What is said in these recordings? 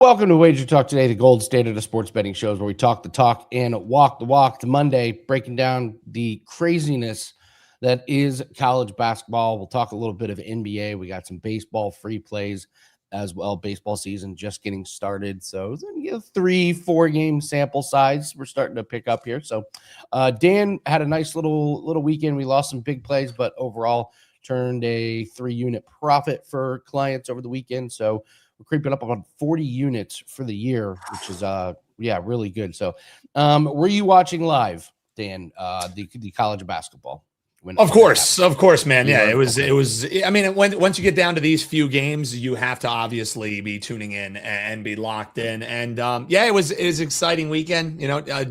Welcome to WagerTalk Today, the gold standard of sports betting shows where we talk the talk and walk the walk. To Monday, breaking down the craziness that is college basketball. We'll talk a little bit of NBA. We got some baseball free plays as well. Baseball season just getting started. So it's 3-4 game sample size. We're starting to pick up here. So Dan had a nice little weekend. We lost some big plays, but overall turned a 3-unit profit for clients over the weekend. So we're creeping up on 40 units for the year, which is really good. So were you watching live, Dan, the college basketball? Of course, man. Yeah, it was. I mean, once you get down to these few games, you have to obviously be tuning in and be locked in. And it was an exciting weekend.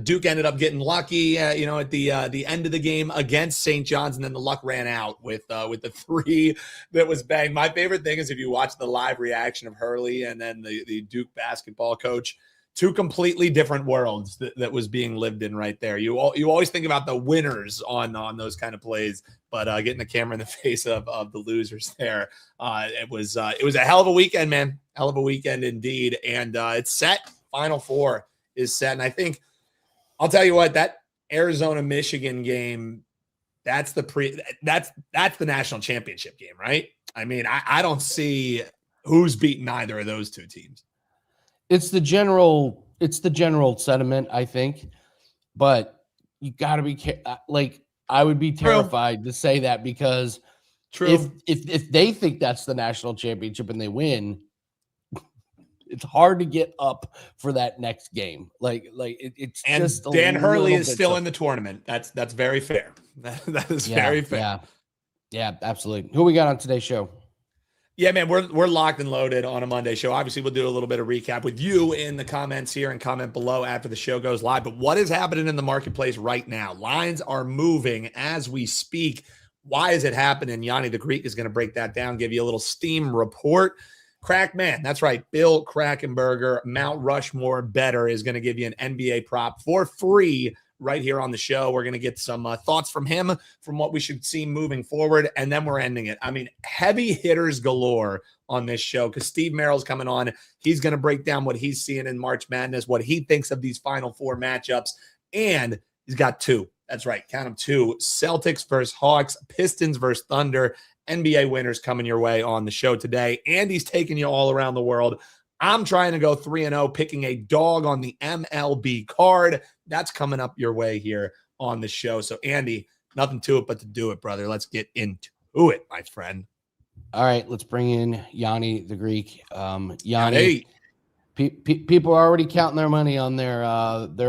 Duke ended up getting lucky. At the end of the game against St. John's, and then the luck ran out with the three that was banged. My favorite thing is if you watch the live reaction of Hurley and then the Duke basketball coach. Two completely different worlds that was being lived in right there. You always think about the winners on those kind of plays, but getting the camera in the face of the losers there, it was a hell of a weekend, man. Hell of a weekend indeed, and it's set. Final Four is set, and I think I'll tell you what, that Arizona-Michigan game, that's the national championship game, right? I mean, I don't see who's beaten either of those two teams. It's the general sentiment, I think, but you got to be like, I would be terrified to say that because if they think that's the national championship and they win, it's hard to get up for that next game. It's and just Dan Hurley is still in the tournament. That's very fair. That is very fair. Yeah, absolutely. Who we got on today's show? Yeah, man, we're locked and loaded on a Monday show. Obviously, we'll do a little bit of recap with you in the comments here and comment below after the show goes live. But what is happening in the marketplace right now? Lines are moving as we speak. Why is it happening? Gianni the Greek is going to break that down, give you a little Steam report. Crackman, that's right. Bill Krackomberger, Mount Rushmore Better, is going to give you an NBA prop for free right here on the show. We're going to get some thoughts from him, from what we should see moving forward, and then we're ending it. I mean, heavy hitters galore on this show because Steve Merrill's coming on. He's going to break down what he's seeing in March Madness, what he thinks of these Final Four matchups, and he's got two. That's right, count them two. Celtics versus Hawks, Pistons versus Thunder, NBA winners coming your way on the show today. Andy's taking you all around the world. I'm trying to go 3-0, picking a dog on the MLB card. That's coming up your way here on the show. So, Andy, nothing to it but to do it, brother. Let's get into it, my friend. All right, let's bring in Gianni the Greek. Gianni, people are already counting their money on their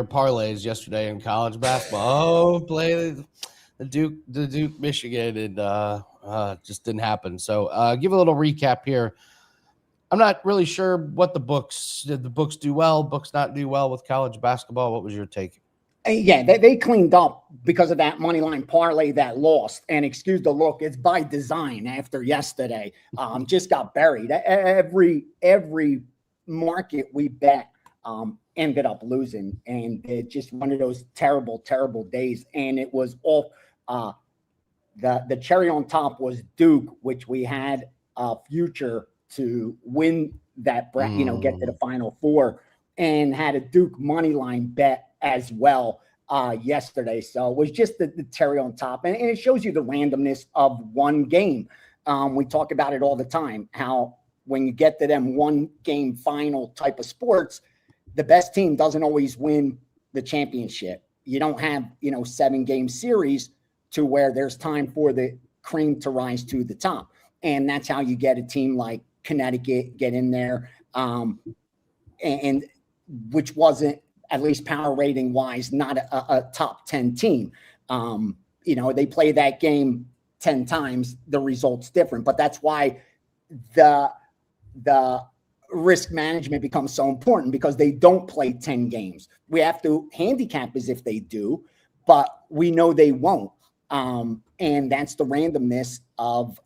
parlays yesterday in college basketball. Play the Duke Michigan, and just didn't happen. So, give a little recap here. I'm not really sure what did the books do well, books not do well with college basketball. What was your take? Yeah, they cleaned up because of that money line parlay that lost. And excuse the look, it's by design after yesterday. Just got buried. Every market we bet ended up losing. And it's just one of those terrible, terrible days. And it was all the cherry on top was Duke, which we had a future to win that get to the Final Four, and had a Duke money line bet as well yesterday. So it was just the cherry on top, and it shows you the randomness of one game. We talk about it all the time, how when you get to them one game final type of sports, the best team doesn't always win the championship. You don't have 7-game series to where there's time for the cream to rise to the top, and that's how you get a team like Connecticut get in there, and which wasn't, at least power rating wise, not a top 10 team. They play that game 10 times, the result's different, but that's why the risk management becomes so important, because they don't play 10 games. We have to handicap as if they do, but we know they won't. And that's the randomness of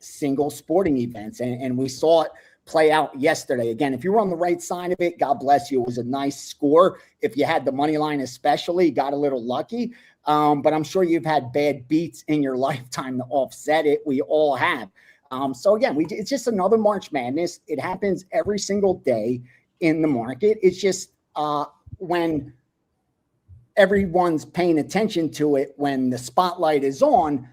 single sporting events. And we saw it play out yesterday. Again, if you were on the right side of it, God bless you. It was a nice score. If you had the money line especially, got a little lucky. But I'm sure you've had bad beats in your lifetime to offset it. We all have. So again, it's just another March Madness. It happens every single day. in the market. It's just when everyone's paying attention to it, when the spotlight is on,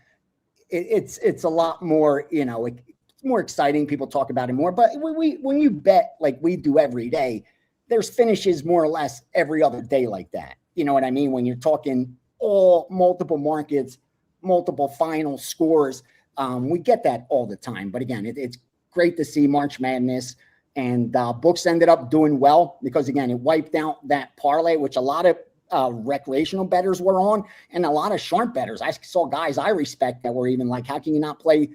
it's a lot more, it's more exciting. People talk about it more. But when you bet like we do every day, there's finishes more or less every other day like that. You know what I mean? When you're talking all multiple markets, multiple final scores, we get that all the time. But again, it's great to see March Madness, and books ended up doing well because, again, it wiped out that parlay, which a lot of recreational bettors were on, and a lot of sharp bettors. I saw guys I respect that were even like, how can you not play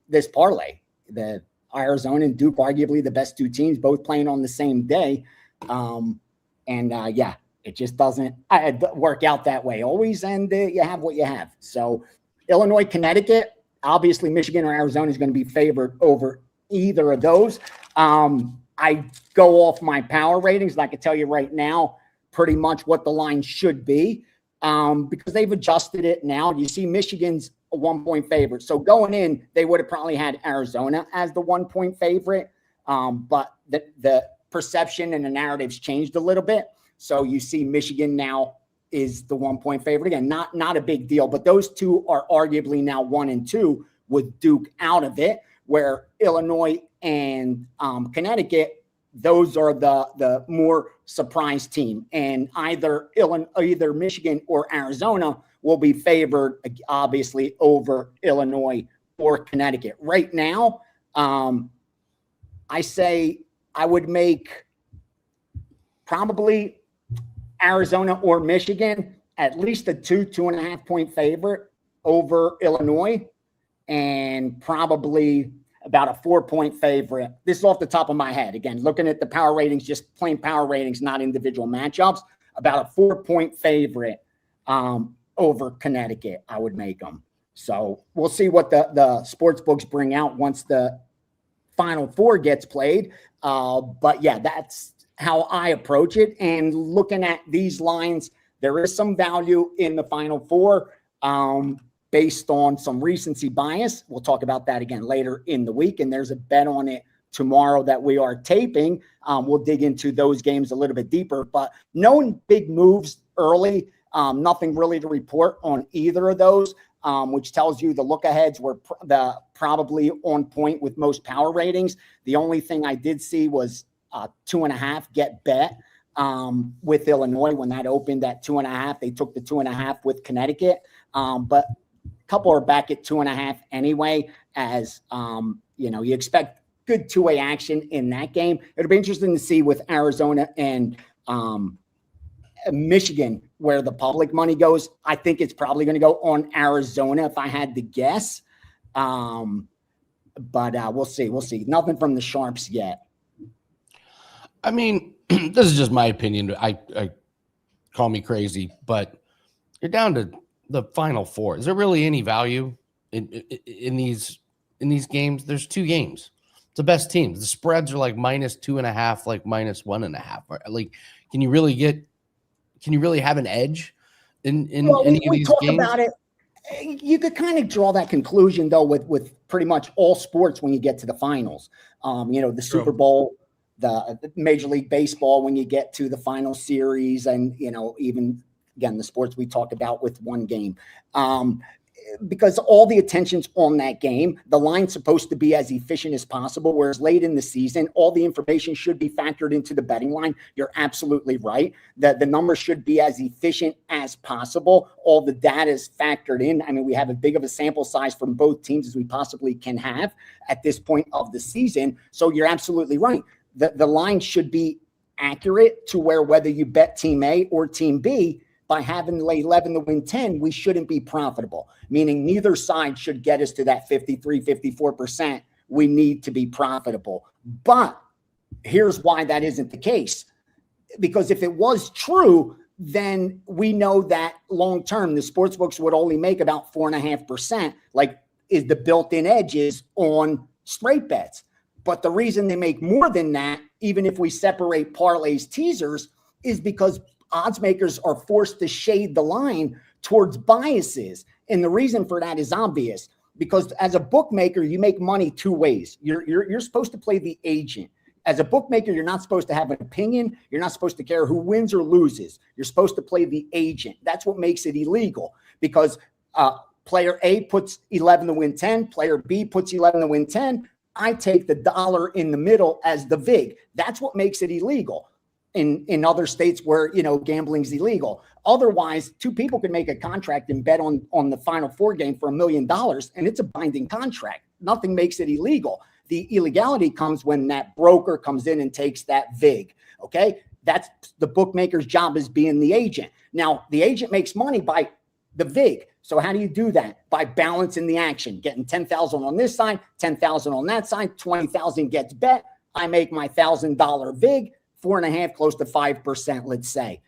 this parlay? The Arizona and Duke, arguably the best two teams, both playing on the same day. It just doesn't work out that way always, and you have what you have. So Illinois, Connecticut, obviously Michigan or Arizona is going to be favored over either of those. I go off my power ratings, and I can tell you right now pretty much what the line should be because they've adjusted it now. You see Michigan's a 1-point favorite. So going in, they would have probably had Arizona as the 1-point favorite, but the perception and the narrative's changed a little bit. So you see Michigan now is the 1-point favorite. Again, not a big deal, but those two are arguably now 1 and 2 with Duke out of it, where Illinois and Connecticut, those are the more surprise team. And either Michigan or Arizona will be favored, obviously, over Illinois or Connecticut. Right now, I say I would make probably Arizona or Michigan at least a 2.5 point favorite over Illinois, and probably about a 4-point favorite. This is off the top of my head. Again, looking at the power ratings, just plain power ratings, not individual matchups. About a 4-point favorite over Connecticut, I would make them. So we'll see what the sports books bring out once the Final Four gets played. But yeah, that's how I approach it. And looking at these lines, there is some value in the Final Four based on some recency bias. We'll talk about that again later in the week. And there's a bet on it tomorrow that we are taping. We'll dig into those games a little bit deeper, but no big moves early. Nothing really to report on either of those, which tells you the look-aheads were probably on point with most power ratings. The only thing I did see was 2.5 get bet with Illinois. When that opened at 2.5, they took the 2.5 with Connecticut. But a couple are back at 2.5 anyway, as you expect good two-way action in that game. It'll be interesting to see with Arizona and Michigan where the public money goes. I think it's probably going to go on Arizona if I had to guess. But we'll see. We'll see. Nothing from the sharps yet. I mean, this is just my opinion. I call me crazy, but you're down to the Final Four. Is there really any value in these games? There's 2 games. It's the best teams. The spreads are like -2.5, like -1.5. Like, can you really have an edge in any of these games? About it. You could kind of draw that conclusion though with pretty much all sports when you get to the finals. The Super Bowl, the Major League Baseball when you get to the final series, and even again the sports we talked about with one game. Because all the attention's on that game. The line's supposed to be as efficient as possible, whereas late in the season, all the information should be factored into the betting line. You're absolutely right. The numbers should be as efficient as possible. All the data is factored in. I mean, we have as big of a sample size from both teams as we possibly can have at this point of the season. So you're absolutely right. The line should be accurate to where whether you bet team A or team B, by having to lay 11 to win 10, we shouldn't be profitable, meaning neither side should get us to that 53, 54%. We need to be profitable. But here's why that isn't the case. Because if it was true, then we know that long-term, the sportsbooks would only make about 4.5%, like is the built-in edges on straight bets. But the reason they make more than that, even if we separate parlays, teasers, is because odds makers are forced to shade the line towards biases. And the reason for that is obvious, because as a bookmaker, you make money 2 ways. You're supposed to play the agent. As a bookmaker, you're not supposed to have an opinion. You're not supposed to care who wins or loses. You're supposed to play the agent. That's what makes it illegal, because player A puts 11 to win 10. Player B puts 11 to win 10. I take the dollar in the middle as the VIG. That's what makes it illegal in other states where, gambling's illegal. Otherwise, two people can make a contract and bet on the Final Four game for $1 million, and it's a binding contract. Nothing makes it illegal. The illegality comes when that broker comes in and takes that VIG. Okay. That's the bookmaker's job, is being the agent. Now, the agent makes money by the VIG. So how do you do that? By balancing the action, getting 10,000 on this side, 10,000 on that side, 20,000 gets bet. I make my $1,000 VIG, 4.5%, close to 5%, let's say.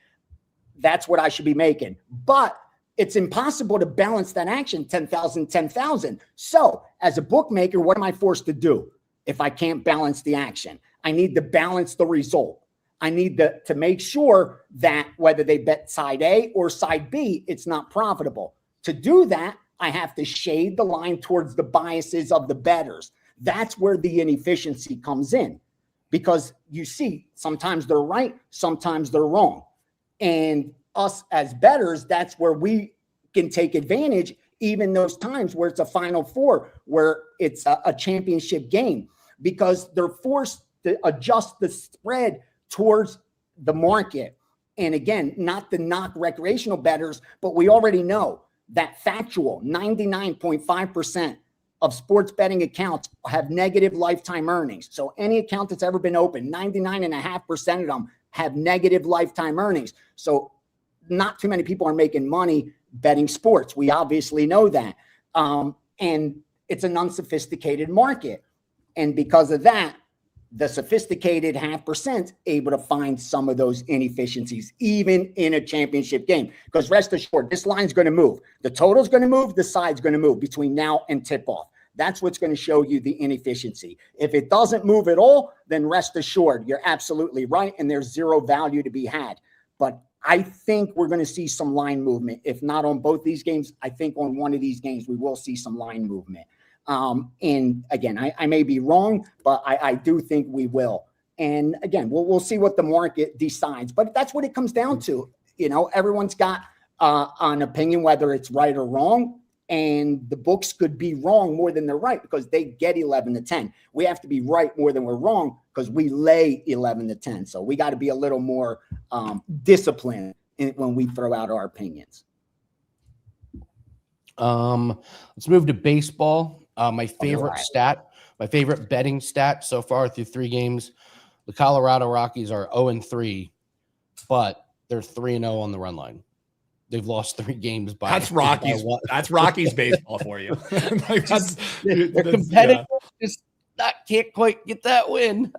That's what I should be making. But it's impossible to balance that action, 10,000, 10,000. So as a bookmaker, what am I forced to do if I can't balance the action? I need to balance the result. I need to make sure that whether they bet side A or side B, it's not profitable. To do that, I have to shade the line towards the biases of the bettors. That's where the inefficiency comes in, because you see, sometimes they're right, sometimes they're wrong. And us as bettors, that's where we can take advantage, even those times where it's a Final Four, where it's a championship game, because they're forced to adjust the spread towards the market. And again, not to knock recreational bettors, but we already know that factual 99.5% of sports betting accounts have negative lifetime earnings. So any account that's ever been opened, 99.5% of them have negative lifetime earnings. So not too many people are making money betting sports. We obviously know that. And it's an unsophisticated market. And because of that, the sophisticated 0.5% able to find some of those inefficiencies, even in a championship game. Because rest assured, this line's going to move. The total's going to move. The side's going to move between now and tip-off. That's what's going to show you the inefficiency. If it doesn't move at all, then rest assured, you're absolutely right, and there's zero value to be had. But I think we're going to see some line movement. If not on both these games, I think on one of these games, we will see some line movement. And again, I may be wrong, but I do think we will. And again, we'll see what the market decides, but that's what it comes down to. Everyone's got an opinion, whether it's right or wrong, and the books could be wrong more than they're right because they get 11 to 10. We have to be right more than we're wrong because we lay 11 to 10. So we got to be a little more disciplined when we throw out our opinions. Let's move to baseball. My favorite stat, my favorite betting stat so far through 3 games, the Colorado Rockies are 0-3, but they're 3-0 on the run line. They've lost 3 games by that's Rockies. That's Rockies baseball for you. They're competitive, just can't quite get that win.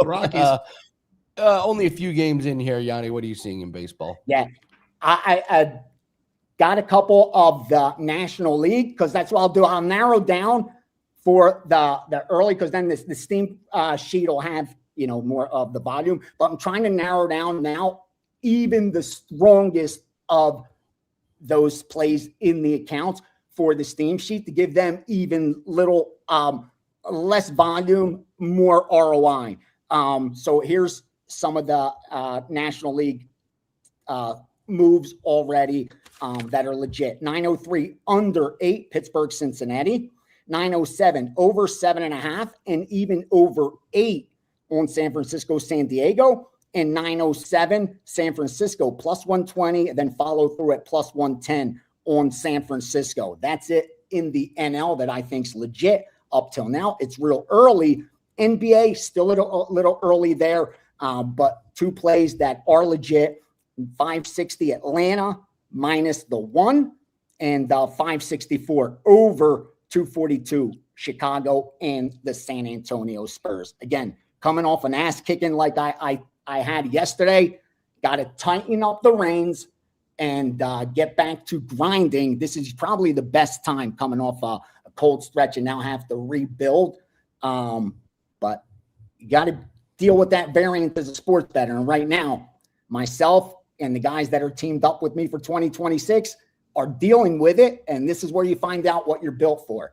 Rockies. Only a few games in here, Gianni. What are you seeing in baseball? Yeah, I got a couple of the National League, because that's what I'll do. I'll narrow down for the early, because then the Steam sheet will have more of the volume. But I'm trying to narrow down now even the strongest of those plays in the accounts for the Steam sheet to give them even little less volume, more ROI. So here's some of the National League moves already that are legit. 903 under 8, Pittsburgh, Cincinnati. 907 over 7.5 and even over 8 on San Francisco, San Diego. And 907 San Francisco plus 120, and then follow through at plus 110 on San Francisco. That's it in the NL that I think is legit up till now. It's real early. NBA still a little early there, but 2 plays that are legit. 560 Atlanta minus the 1, and 564 over 242 Chicago and the San Antonio Spurs. Again, coming off an ass kicking like I had yesterday, got to tighten up the reins and get back to grinding. This is probably the best time coming off a cold stretch and now have to rebuild. But you got to deal with that variance as a sports bettor. And right now, myself and the guys that are teamed up with me for 2026 are dealing with it. And this is where you find out what you're built for.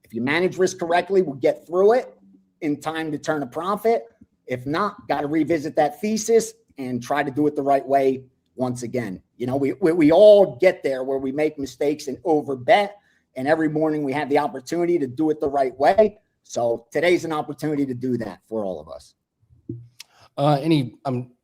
If you manage risk correctly, we'll get through it. in time to turn a profit. If not, got to revisit that thesis and try to do it the right way once again. You know, we all get there where we make mistakes and overbet, and every morning we have the opportunity to do it the right way. So today's an opportunity to do that for all of us.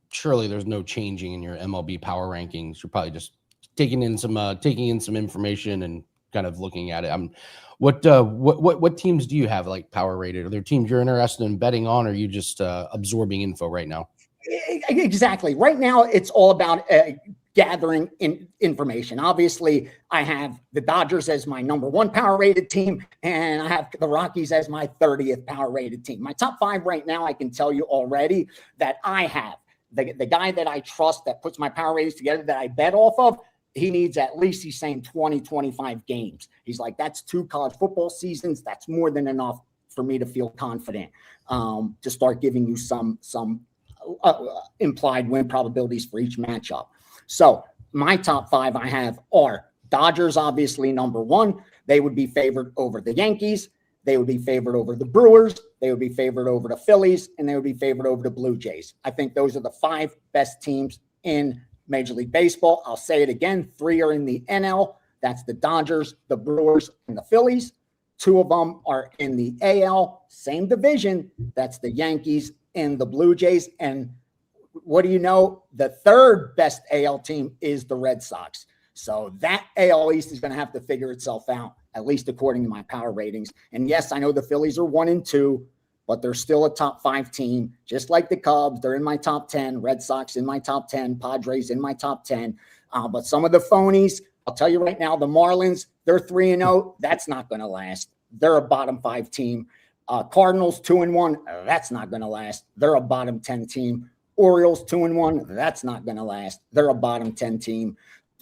Surely there's no changing in your MLB power rankings. You're probably just taking in some information and kind of looking at it. What teams do you have like power rated? Are there teams you're interested in betting on, or are you just absorbing info right now? Exactly. Right now, it's all about gathering information. Obviously, I have the Dodgers as my number 1 power rated team, and I have the Rockies as my 30th power rated team. My top 5 right now, I can tell you already that I have the guy that I trust that puts my power ratings together that I bet off of. He needs at least, he's saying 20, 25 games. He's like, that's 2 college football seasons. That's more than enough for me to feel confident to start giving you some implied win probabilities for each matchup. So my top 5 I have are Dodgers, obviously number 1. They would be favored over the Yankees. They would be favored over the Brewers. They would be favored over the Phillies, and they would be favored over the Blue Jays. I think those are the 5 best teams in Major League Baseball. I'll say it again. 3 are in the NL. That's the Dodgers, the Brewers, and the Phillies. 2 of them are in the AL, same division. That's the Yankees and the Blue Jays. And what do you know? The 3rd best AL team is the Red Sox. So that AL East is going to have to figure itself out, at least according to my power ratings. And yes, I know the Phillies are 1 and 2, but they're still a top 5 team, just like the Cubs. They're in my top 10. Red Sox in my top 10. Padres in my top 10. But some of the phonies, I'll tell you right now, the Marlins, they're 3-0. That's not going to last. They're a bottom 5 team. Cardinals 2-1. That's not going to last. They're a bottom 10 team. Orioles 2-1. That's not going to last. They're a bottom 10 team.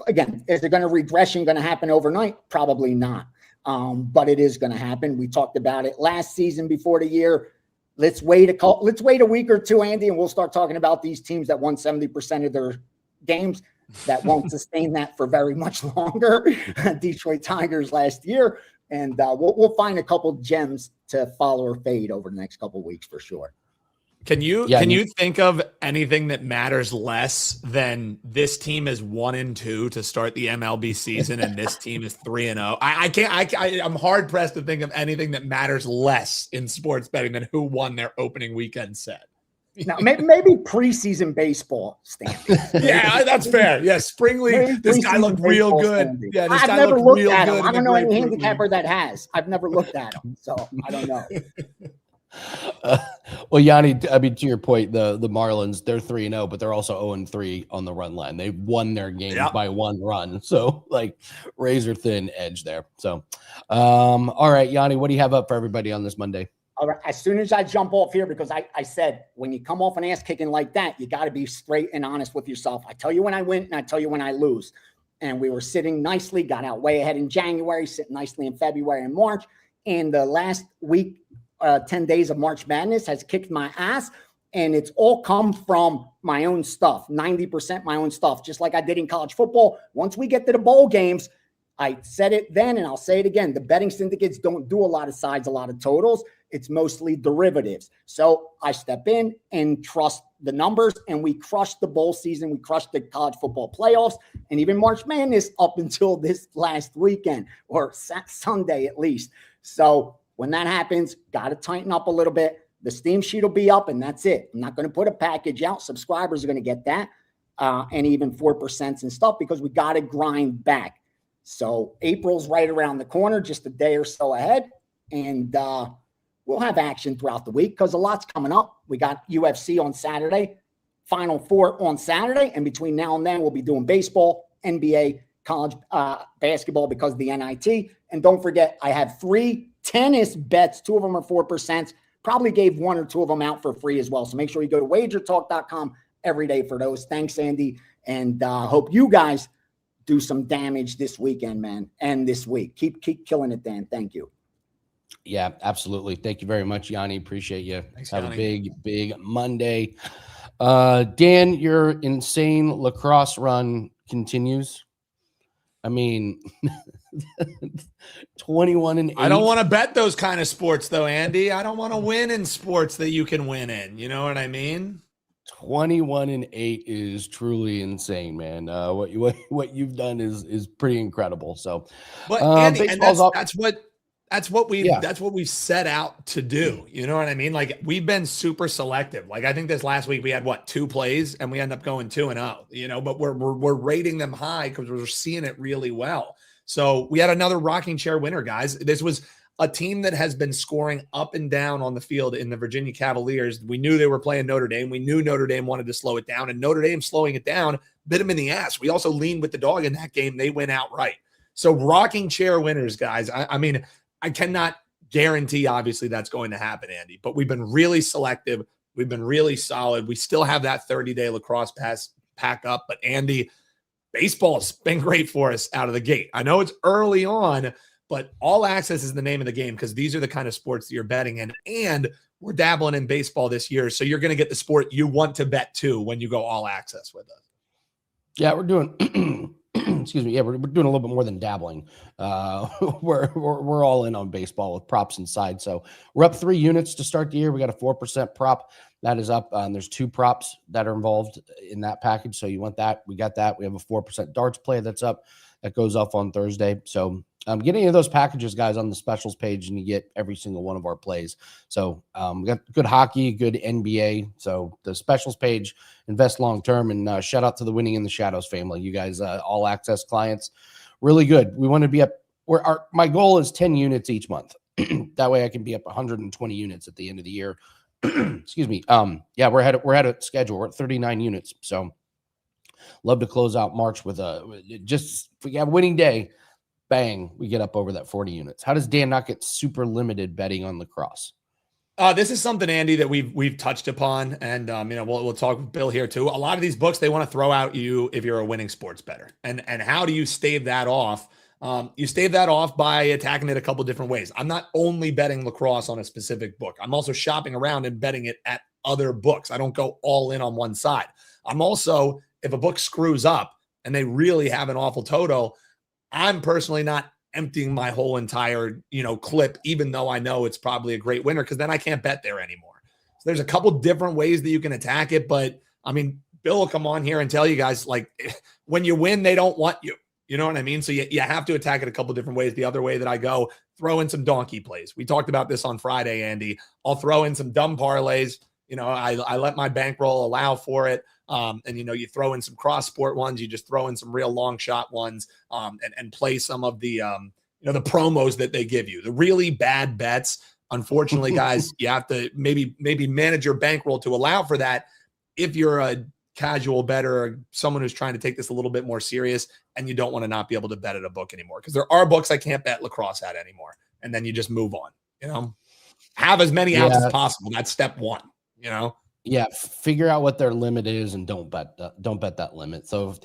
Again, is there going to regression going to happen overnight? Probably not. But it is going to happen. We talked about it last season before the year. Let's wait a week or 2, Andy, and we'll start talking about these teams that won 70% of their games that won't sustain that for very much longer. Detroit Tigers last year. And we'll find a couple gems to follow or fade over the next couple of weeks for sure. Can you think of anything that matters less than this team is 1 and 2 to start the MLB season and this team is 3-0? I'm hard pressed to think of anything that matters less in sports betting than who won their opening weekend set. Now, maybe preseason baseball standings. Yeah, that's fair. Yeah, spring league. This guy looked real good. Yeah, this guy never looked looked real at good. him. I don't know any handicapper that has. I've never looked at him, so I don't know. Well, Gianni, I mean, to your point, the Marlins, they're 3-0, but they're also 0-3 on the run line. They won their games by 1 run. So like razor thin edge there. So, all right, Gianni, what do you have up for everybody on this Monday? All right. As soon as I jump off here, because I said, when you come off an ass kicking like that, you got to be straight and honest with yourself. I tell you when I win and I tell you when I lose. And we were sitting nicely, got out way ahead in January, sitting nicely in February and March. And the last week, 10 days of March Madness has kicked my ass, and it's all come from my own stuff, 90% my own stuff, just like I did in college football. Once we get to the bowl games, I said it then and I'll say it again, the betting syndicates don't do a lot of sides, a lot of totals. It's mostly derivatives. So I step in and trust the numbers, and we crushed the bowl season. We crushed the college football playoffs and even March Madness up until this last weekend, or Sunday at least. So when that happens, got to tighten up a little bit. The Steam sheet will be up, and that's it. I'm not going to put a package out. Subscribers are going to get that, and even 4% and stuff, because we got to grind back. So April's right around the corner, just a day or so ahead, and we'll have action throughout the week because a lot's coming up. We got UFC on Saturday, Final Four on Saturday, and between now and then, we'll be doing baseball, NBA, college basketball because of the NIT. And don't forget, I have 3 tennis bets. 2 of them are 4%. Probably gave 1 or 2 of them out for free as well. So make sure you go to WagerTalk.com every day for those. Thanks, Andy. And hope you guys do some damage this weekend, man, and this week. Keep killing it, Dan. Thank you. Yeah, absolutely. Thank you very much, Gianni. Appreciate you. Thanks, Have Gianni. a big Monday. Dan, your insane lacrosse run continues. I mean, 21-8. I don't want to bet those kind of sports though, Andy. I don't want to win in sports that you can win in. You know what I mean? 21-8 is truly insane, man. What you've done is pretty incredible. So, but Andy, and that's what we set out to do. You know what I mean? Like, we've been super selective. Like, I think this last week we had 2 plays and we end up going 2-0, you know, but we're rating them high because we're seeing it really well. So we had another rocking chair winner, guys. This was a team that has been scoring up and down on the field in the Virginia Cavaliers. We knew they were playing Notre Dame. We knew Notre Dame wanted to slow it down, and Notre Dame slowing it down bit them in the ass. We also leaned with the dog in that game. They went outright. So rocking chair winners, guys. I mean, I cannot guarantee, obviously, that's going to happen, Andy, but we've been really selective. We've been really solid. We still have that 30-day lacrosse pass pack up, but Andy, baseball has been great for us out of the gate. I know it's early on, but all access is the name of the game because these are the kind of sports that you're betting in. And we're dabbling in baseball this year. So you're going to get the sport you want to bet to when you go all access with us. Yeah, we're doing, excuse me. Yeah, we're doing a little bit more than dabbling. We're all in on baseball with props inside. So we're up 3 units to start the year. We got a 4% prop that is up. There's 2 props that are involved in that package. So you want that? We got that. We have a 4% darts play that's up. That goes off on Thursday. So get any of those packages, guys, on the specials page, and you get every single one of our plays. So we got good hockey, good NBA. So the specials page, invest long-term, and shout out to the Winning in the Shadows family. You guys, all access clients, really good. We want to be up my goal is 10 units each month. That way I can be up 120 units at the end of the year. Excuse me. Yeah, we're ahead of schedule. We're at 39 units. So love to close out March with if we have a winning day, bang, we get up over that 40 units. How does Dan not get super limited betting on lacrosse? This is something, Andy, that we've touched upon, and we'll talk with Bill here too. A lot of these books, they want to throw out you if you're a winning sports bettor, and how do you stave that off? You stave that off by attacking it a couple different ways. I'm not only betting lacrosse on a specific book. I'm also shopping around and betting it at other books. I don't go all in on one side. I'm also, if a book screws up and they really have an awful total, I'm personally not emptying my whole entire, clip, even though I know it's probably a great winner, because then I can't bet there anymore. So there's a couple different ways that you can attack it. But I mean, Bill will come on here and tell you guys, like, when you win, they don't want you. You know what I mean? So you have to attack it a couple different ways. The other way that I go, throw in some donkey plays. We talked about this on Friday, Andy. I'll throw in some dumb parlays. I let my bankroll allow for it. And you throw in some cross sport ones, you just throw in some real long shot ones, and play some of the the promos that they give you, the really bad bets. Unfortunately, guys, you have to maybe manage your bankroll to allow for that. If you're a casual bettor or someone who's trying to take this a little bit more serious, and you don't want to not be able to bet at a book anymore, because there are books I can't bet lacrosse at anymore. And then you just move on, have as many outs as possible. That's step one, Yeah, figure out what their limit is and don't bet that limit. So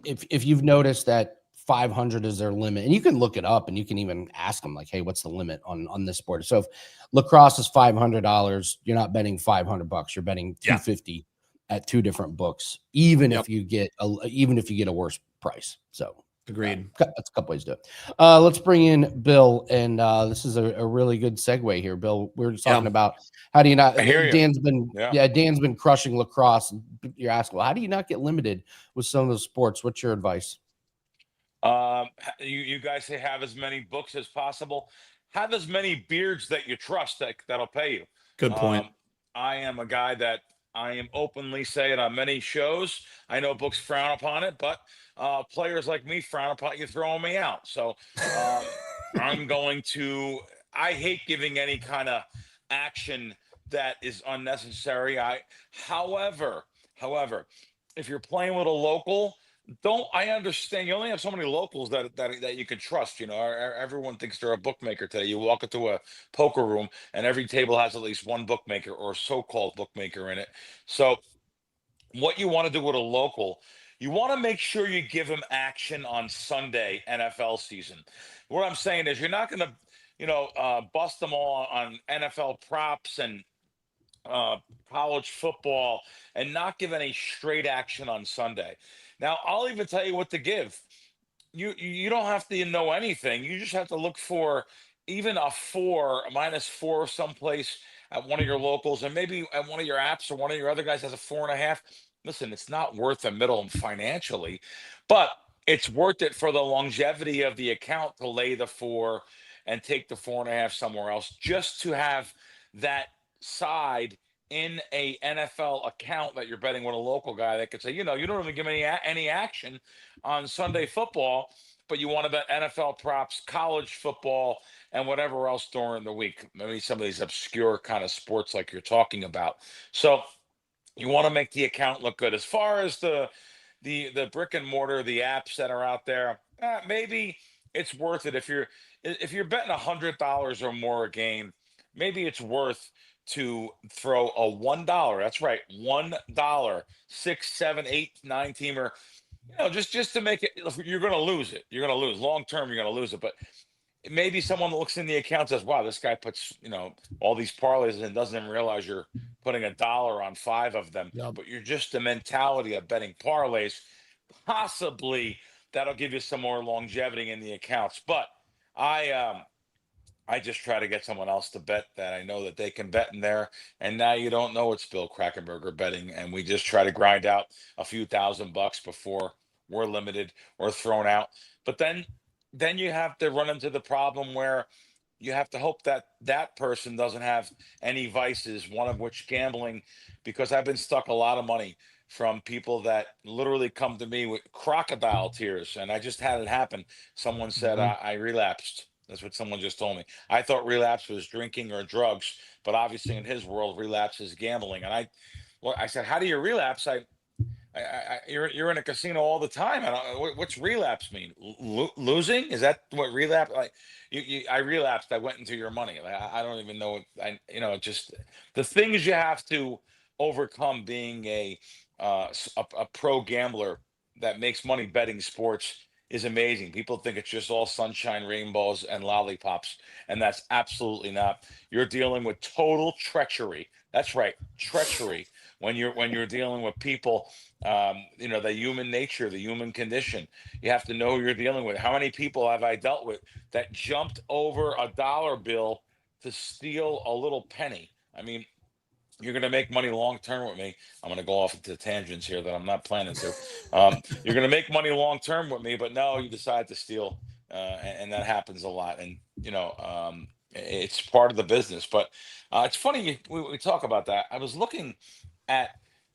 if you've noticed that 500 is their limit, and you can look it up and you can even ask them, like, hey, what's the limit on this sport? So if lacrosse is $500, you're not betting $500. You're betting $250 at 2 different books, even if you get a worse price. So agreed. That's a couple ways to do it. Let's bring in Bill, and this is a really good segue here. Bill, we were just talking about how do you not? Dan's been crushing lacrosse. You're asking, well, how do you not get limited with some of those sports? What's your advice? You guys say have as many books as possible. Have as many beards that you trust that'll pay you. Good point. I am a guy that I am openly saying on many shows. I know books frown upon it, but players like me frown upon you throwing me out. So I hate giving any kind of action that is unnecessary. However, if you're playing with a local, I understand you only have so many locals that you can trust. Everyone thinks they're a bookmaker today. You walk into a poker room and every table has at least one bookmaker or so-called bookmaker in it. So what you want to do with a local, you want to make sure you give them action on Sunday NFL season. What I'm saying is you're not going to bust them all on NFL props and college football and not give any straight action on Sunday. Now, I'll even tell you what to give. you don't have to know anything. You just have to look for even a 4, a -4 someplace at one of your locals, and maybe at one of your apps or one of your other guys has a 4.5. Listen, it's not worth the middle financially, but it's worth it for the longevity of the account to lay the 4 and take the 4.5 somewhere else, just to have that side in a NFL account that you're betting with a local guy that could say, you know, you don't even give any action on Sunday football, but you want to bet NFL props, college football, and whatever else during the week. Maybe some of these obscure kind of sports like you're talking about. So you want to make the account look good. As far as the brick and mortar, the apps that are out there, maybe it's worth it if you're betting $100 or more a game. Maybe it's worth to throw a $1. That's right, $1, 6, 7, 8, 9 teamer. You know, just to make it. You're going to lose it. You're going to lose long term. You're going to lose it, but maybe someone looks in the account says, wow, this guy puts, you know, all these parlays and doesn't even realize you're putting $1 on 5 of them. Yep. But you're just the mentality of betting parlays. Possibly that'll give you some more longevity in the accounts. But I just try to get someone else to bet that I know that they can bet in there. And now you don't know it's Bill Krackomberger betting. And we just try to grind out a few $1,000 before we're limited or thrown out. But then you have to run into the problem where you have to hope that that person doesn't have any vices, one of which gambling, because I've been stuck a lot of money from people that literally come to me with crocodile tears. And I just had it happen. Someone said, I relapsed. That's what someone just told me. I thought relapse was drinking or drugs, but obviously in his world, relapse is gambling. And I said, how do you relapse? You're in a casino all the time. What's relapse mean? Losing? Is that what relapse? Like I relapsed. I went into your money. Like, I don't even know. Just the things you have to overcome being a pro gambler that makes money betting sports is amazing. People think it's just all sunshine, rainbows, and lollipops, and that's absolutely not. You're dealing with total treachery. That's right, treachery. When you're dealing with people, the human nature, the human condition. You have to know who you're dealing with. How many people have I dealt with that jumped over a dollar bill to steal a little penny? I mean, you're going to make money long term with me. I'm going to go off into tangents here that I'm not planning to. You're going to make money long term with me, but no, you decide to steal, and that happens a lot. And it's part of the business. But it's funny we talk about that. I was looking at,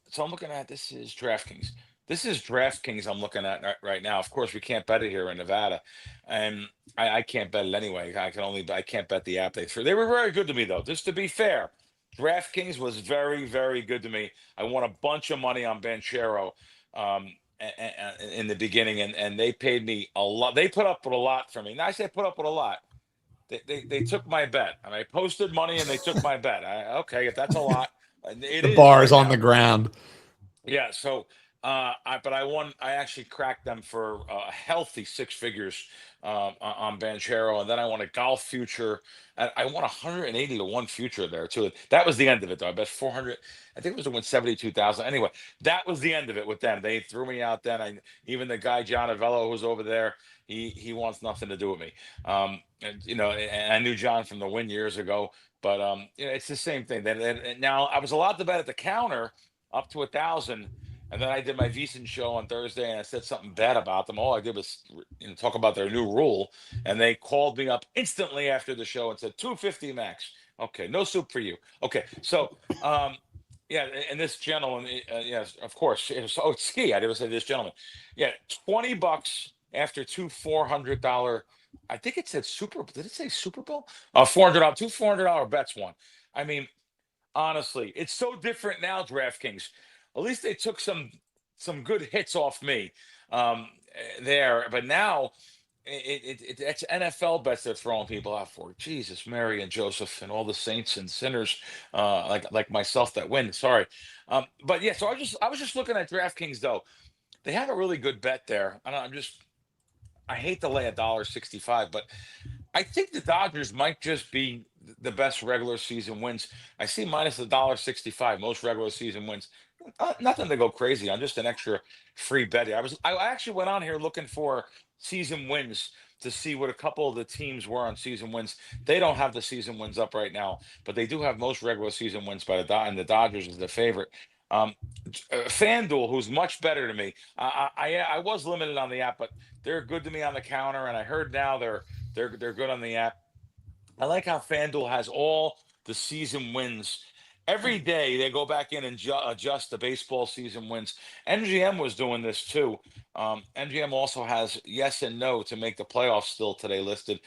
so I'm looking at, this is DraftKings. This is DraftKings I'm looking at right now. Of course, we can't bet it here in Nevada, and I can't bet it anyway. I can't bet the app they threw. They were very good to me though. Just to be fair, DraftKings was very, very good to me. I won a bunch of money on Banchero in the beginning, and they paid me a lot. They put up with a lot for me. Now I say put up with a lot. They took my bet, and I posted money, and they took my bet. Okay, if that's a lot, the bar is on the ground. Yeah. So, but I won. I actually cracked them for a healthy 6 figures on Banchero, and then I won a golf future. I won 180 to 1 future there too. That was the end of it, though. I bet 400. I think it was to win 72,000. Anyway, that was the end of it with them. They threw me out. Then even the guy Gianni who was over there, he wants nothing to do with me. And I knew John from the Win years ago, but it's the same thing. Now I was allowed to bet at the counter up to 1,000. And then I did my VSiN show on Thursday, and I said something bad about them. All I did was talk about their new rule, and they called me up instantly after the show and said 250 max. Okay, no soup for you. Okay, so yeah, and this gentleman, yes, of course. It's ski. I never said this gentleman. Yeah, $20 after two $400. I think it said Super. Did it say Super Bowl? $400. 2 $400 bets won. I mean, honestly, it's so different now. DraftKings. At least they took some good hits off me there, but now it's NFL bets they're throwing people out for. Jesus, Mary and Joseph and all the saints and sinners like myself that win. Sorry, but yeah. So I was just looking at DraftKings though. They have a really good bet there. I hate to lay $1.65, but I think the Dodgers might just be the best regular season wins. I see minus $1.65 most regular season wins. Nothing to go crazy on, just an extra free bet. I actually went on here looking for season wins to see what a couple of the teams were on season wins. They don't have the season wins up right now, but they do have most regular season wins by and the Dodgers is the favorite. Um, FanDuel, who's much better to me. I was limited on the app, but they're good to me on the counter, and I heard now they're good on the app. I like how FanDuel has all the season wins. Every day they go back in and adjust the baseball season wins. MGM was doing this too. MGM also has yes and no to make the playoffs still today listed.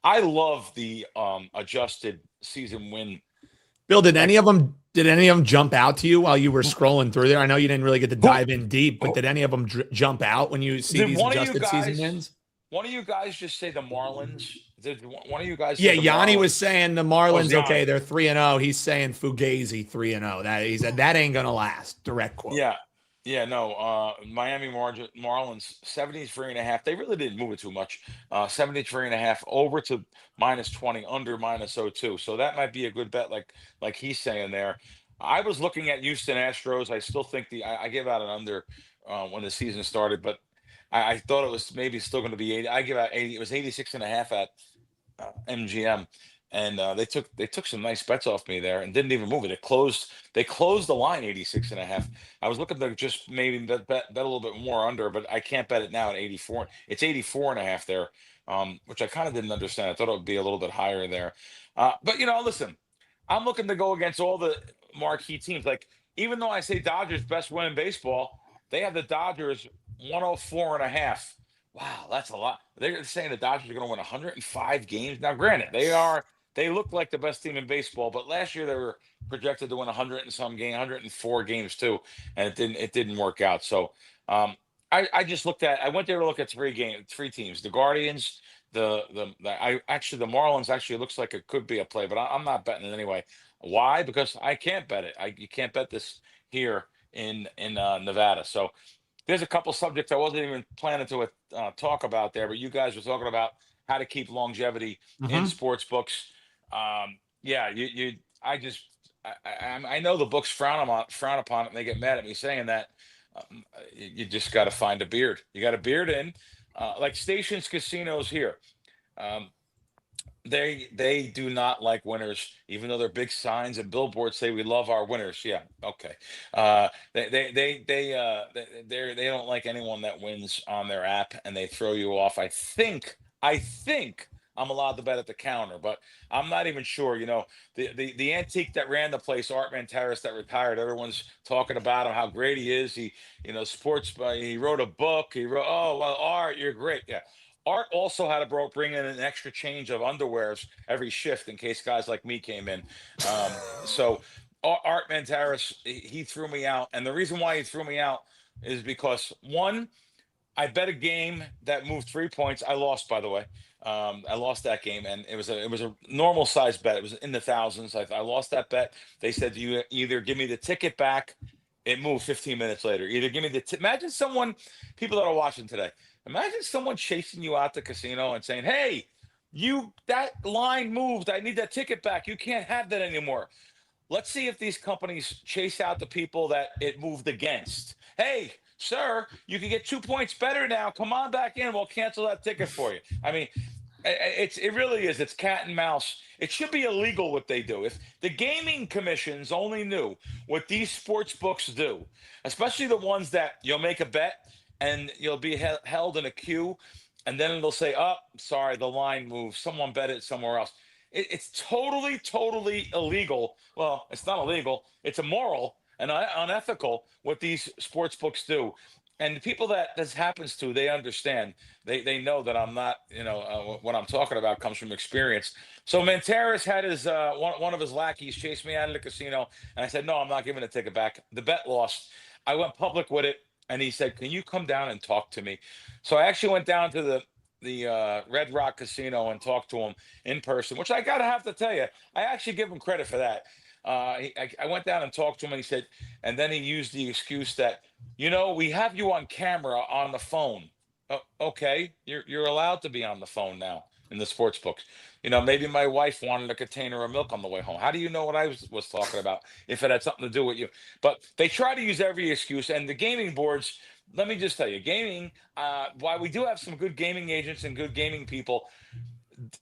I love the adjusted season win. Bill, did any of them jump out to you while you were scrolling through there? I know you didn't really get to dive in deep, but did any of them jump out when you see these adjusted season wins? One of you guys just say the Marlins. Did one of you guys? Yeah, Gianni was saying the Marlins. Okay, they're 3-0. He's saying Fugazi 3-0. That he said that ain't gonna last. Direct quote. Yeah, no. Miami Marlins 73.5. They really didn't move it too much. 73.5 over to -20, under -02. So that might be a good bet, like he's saying there. I was looking at Houston Astros. I still think I gave out an under when the season started, but I thought it was maybe still going to be 80. I give out 80. It was 86.5 at MGM, and they took some nice bets off me there and didn't even move it. They closed the line 86.5. I was looking to just maybe bet a little bit more under, but I can't bet it now at 84. It's 84.5 there, which I kind of didn't understand. I thought it would be a little bit higher there, but listen, I'm looking to go against all the marquee teams. Like, even though I say Dodgers best win in baseball, they have the Dodgers 104.5. Wow, that's a lot. They're saying the Dodgers are going to win 105 games. Now, granted, they look like the best team in baseball, but last year they were projected to win 100 and some game, 104 games too, and it didn't work out. So I just I went there to look at three teams: the Guardians, the Marlins. Actually, looks like it could be a play, but I'm not betting it anyway. Why? Because I can't bet it. You can't bet this here in Nevada. So there's a couple subjects I wasn't even planning to talk about there, but you guys were talking about how to keep longevity in sports books. Yeah, I know the books frown upon it, and they get mad at me saying that. You just got to find a beard. You got a beard in, like Stations Casinos here. They do not like winners, even though their big signs and billboards say we love our winners. Yeah, okay. They don't like anyone that wins on their app, and they throw you off. I think I'm allowed to bet at the counter, but I'm not even sure. The antique that ran the place, Art Mantaris, that retired. Everyone's talking about him, how great he is. He sports. He wrote a book. Oh well, Art, you're great. Yeah. Art also had to bring in an extra change of underwears every shift in case guys like me came in. So Art Mantaris, he threw me out. And the reason why he threw me out is because, one, I bet a game that moved 3 points. I lost, by the way. I lost that game, and it was a normal size bet. It was in the thousands. I lost that bet. They said, you either give me the ticket back. It moved 15 minutes later. Either give me imagine people that are watching today. Imagine someone chasing you out the casino and saying, "Hey, that line moved. I need that ticket back. You can't have that anymore." Let's see if these companies chase out the people that it moved against. Hey, sir, you can get 2 points better now. Come on back in. We'll cancel that ticket for you. I mean, it really is. It's cat and mouse. It should be illegal what they do. If the gaming commissions only knew what these sports books do, especially the ones that you'll make a bet and you'll be held in a queue, and then it'll say, "Oh, sorry, the line moved. Someone bet it somewhere else." It's totally, totally illegal. Well, it's not illegal. It's immoral and unethical what these sports books do. And the people that this happens to, they understand. They know that I'm not, what I'm talking about comes from experience. So Mantaris had his one of his lackeys chase me out of the casino, and I said, "No, I'm not giving the ticket back." The bet lost. I went public with it. And he said, "Can you come down and talk to me?" So I actually went down to the Red Rock Casino and talked to him in person, which I gotta have to tell you, I actually give him credit for that. I went down and talked to him, and he said, and then he used the excuse that, "We have you on camera on the phone." Okay, you're allowed to be on the phone now. in the sports books. Maybe my wife wanted a container of milk on the way home. How do you know what I was talking about if it had something to do with you? But they try to use every excuse. And the gaming boards, let me just tell you, gaming, while we do have some good gaming agents and good gaming people,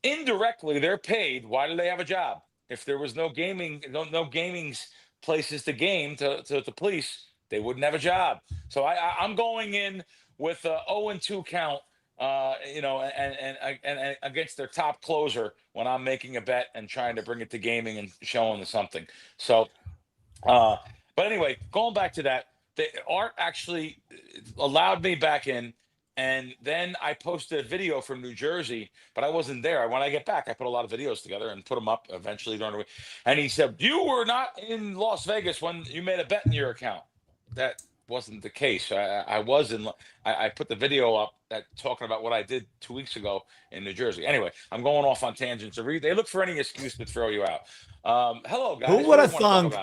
indirectly they're paid. Why do they have a job? If there was no gaming, no gaming places to game to police, they wouldn't have a job. So I'm going in with a 0-2 count, and against their top closer when I'm making a bet and trying to bring it to gaming and showing them something. So, but anyway, going back to that, the Art actually allowed me back in. And then I posted a video from New Jersey, but I wasn't there. When I get back, I put a lot of videos together and put them up eventually during the week. And he said, "You were not in Las Vegas when you made a bet in your account." That wasn't the case. I was in. I put the video up talking about what I did 2 weeks ago in New Jersey. Anyway, I'm going off on tangents. They look for any excuse to throw you out. Hello, guys. Who would have thunk?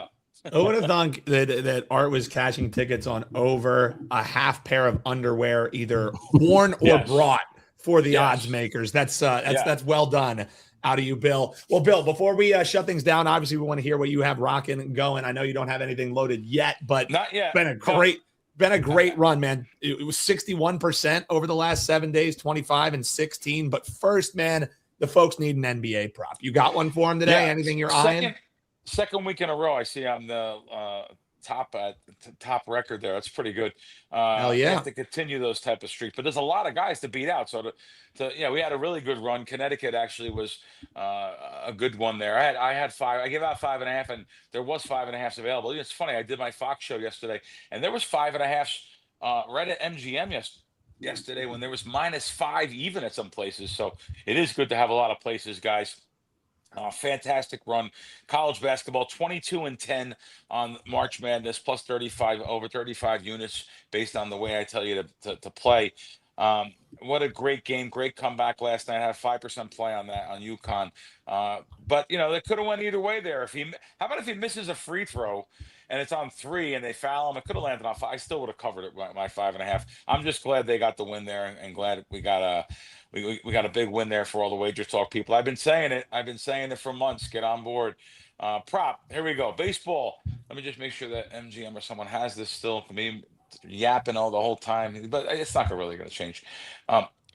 Who would have thunk that Art was cashing tickets on over a half pair of underwear, either worn or brought for the odds makers? That's well done out of you, Bill. Well, Bill, before we shut things down, obviously we want to hear what you have rocking and going. I know you don't have anything loaded yet, but not yet. Been a great run, man. It was 61% over the last 7 days, 25 and 16. But first, man, the folks need an NBA prop. You got one for them today? Yeah. Anything you're eyeing? Second week in a row, I see I'm the top record there. That's pretty good. Hell yeah! They have to continue those type of streaks, but there's a lot of guys to beat out. So we had a really good run. Connecticut actually was a good one there. I had 5. I gave out 5.5, and there was 5.5s available. It's funny. I did my Fox show yesterday, and there was 5.5s right at MGM yesterday when there was -5 even at some places. So it is good to have a lot of places, guys. Fantastic run. College basketball, 22-10 on March Madness, plus 35, over 35 units based on the way I tell you to play. What a great game. Great comeback last night. I had 5% play on that on UConn. But, they could have went either way there. How about if he misses a free throw and it's on 3 and they foul him? It could have landed on 5. I still would have covered it my 5.5. I'm just glad they got the win there and glad we got a big win there for all the Wager Talk people. I've been saying it for months. Get on board. Prop. Here we go. Baseball. Let me just make sure that MGM or someone has this still. Me yapping all the whole time, but it's not really going to change.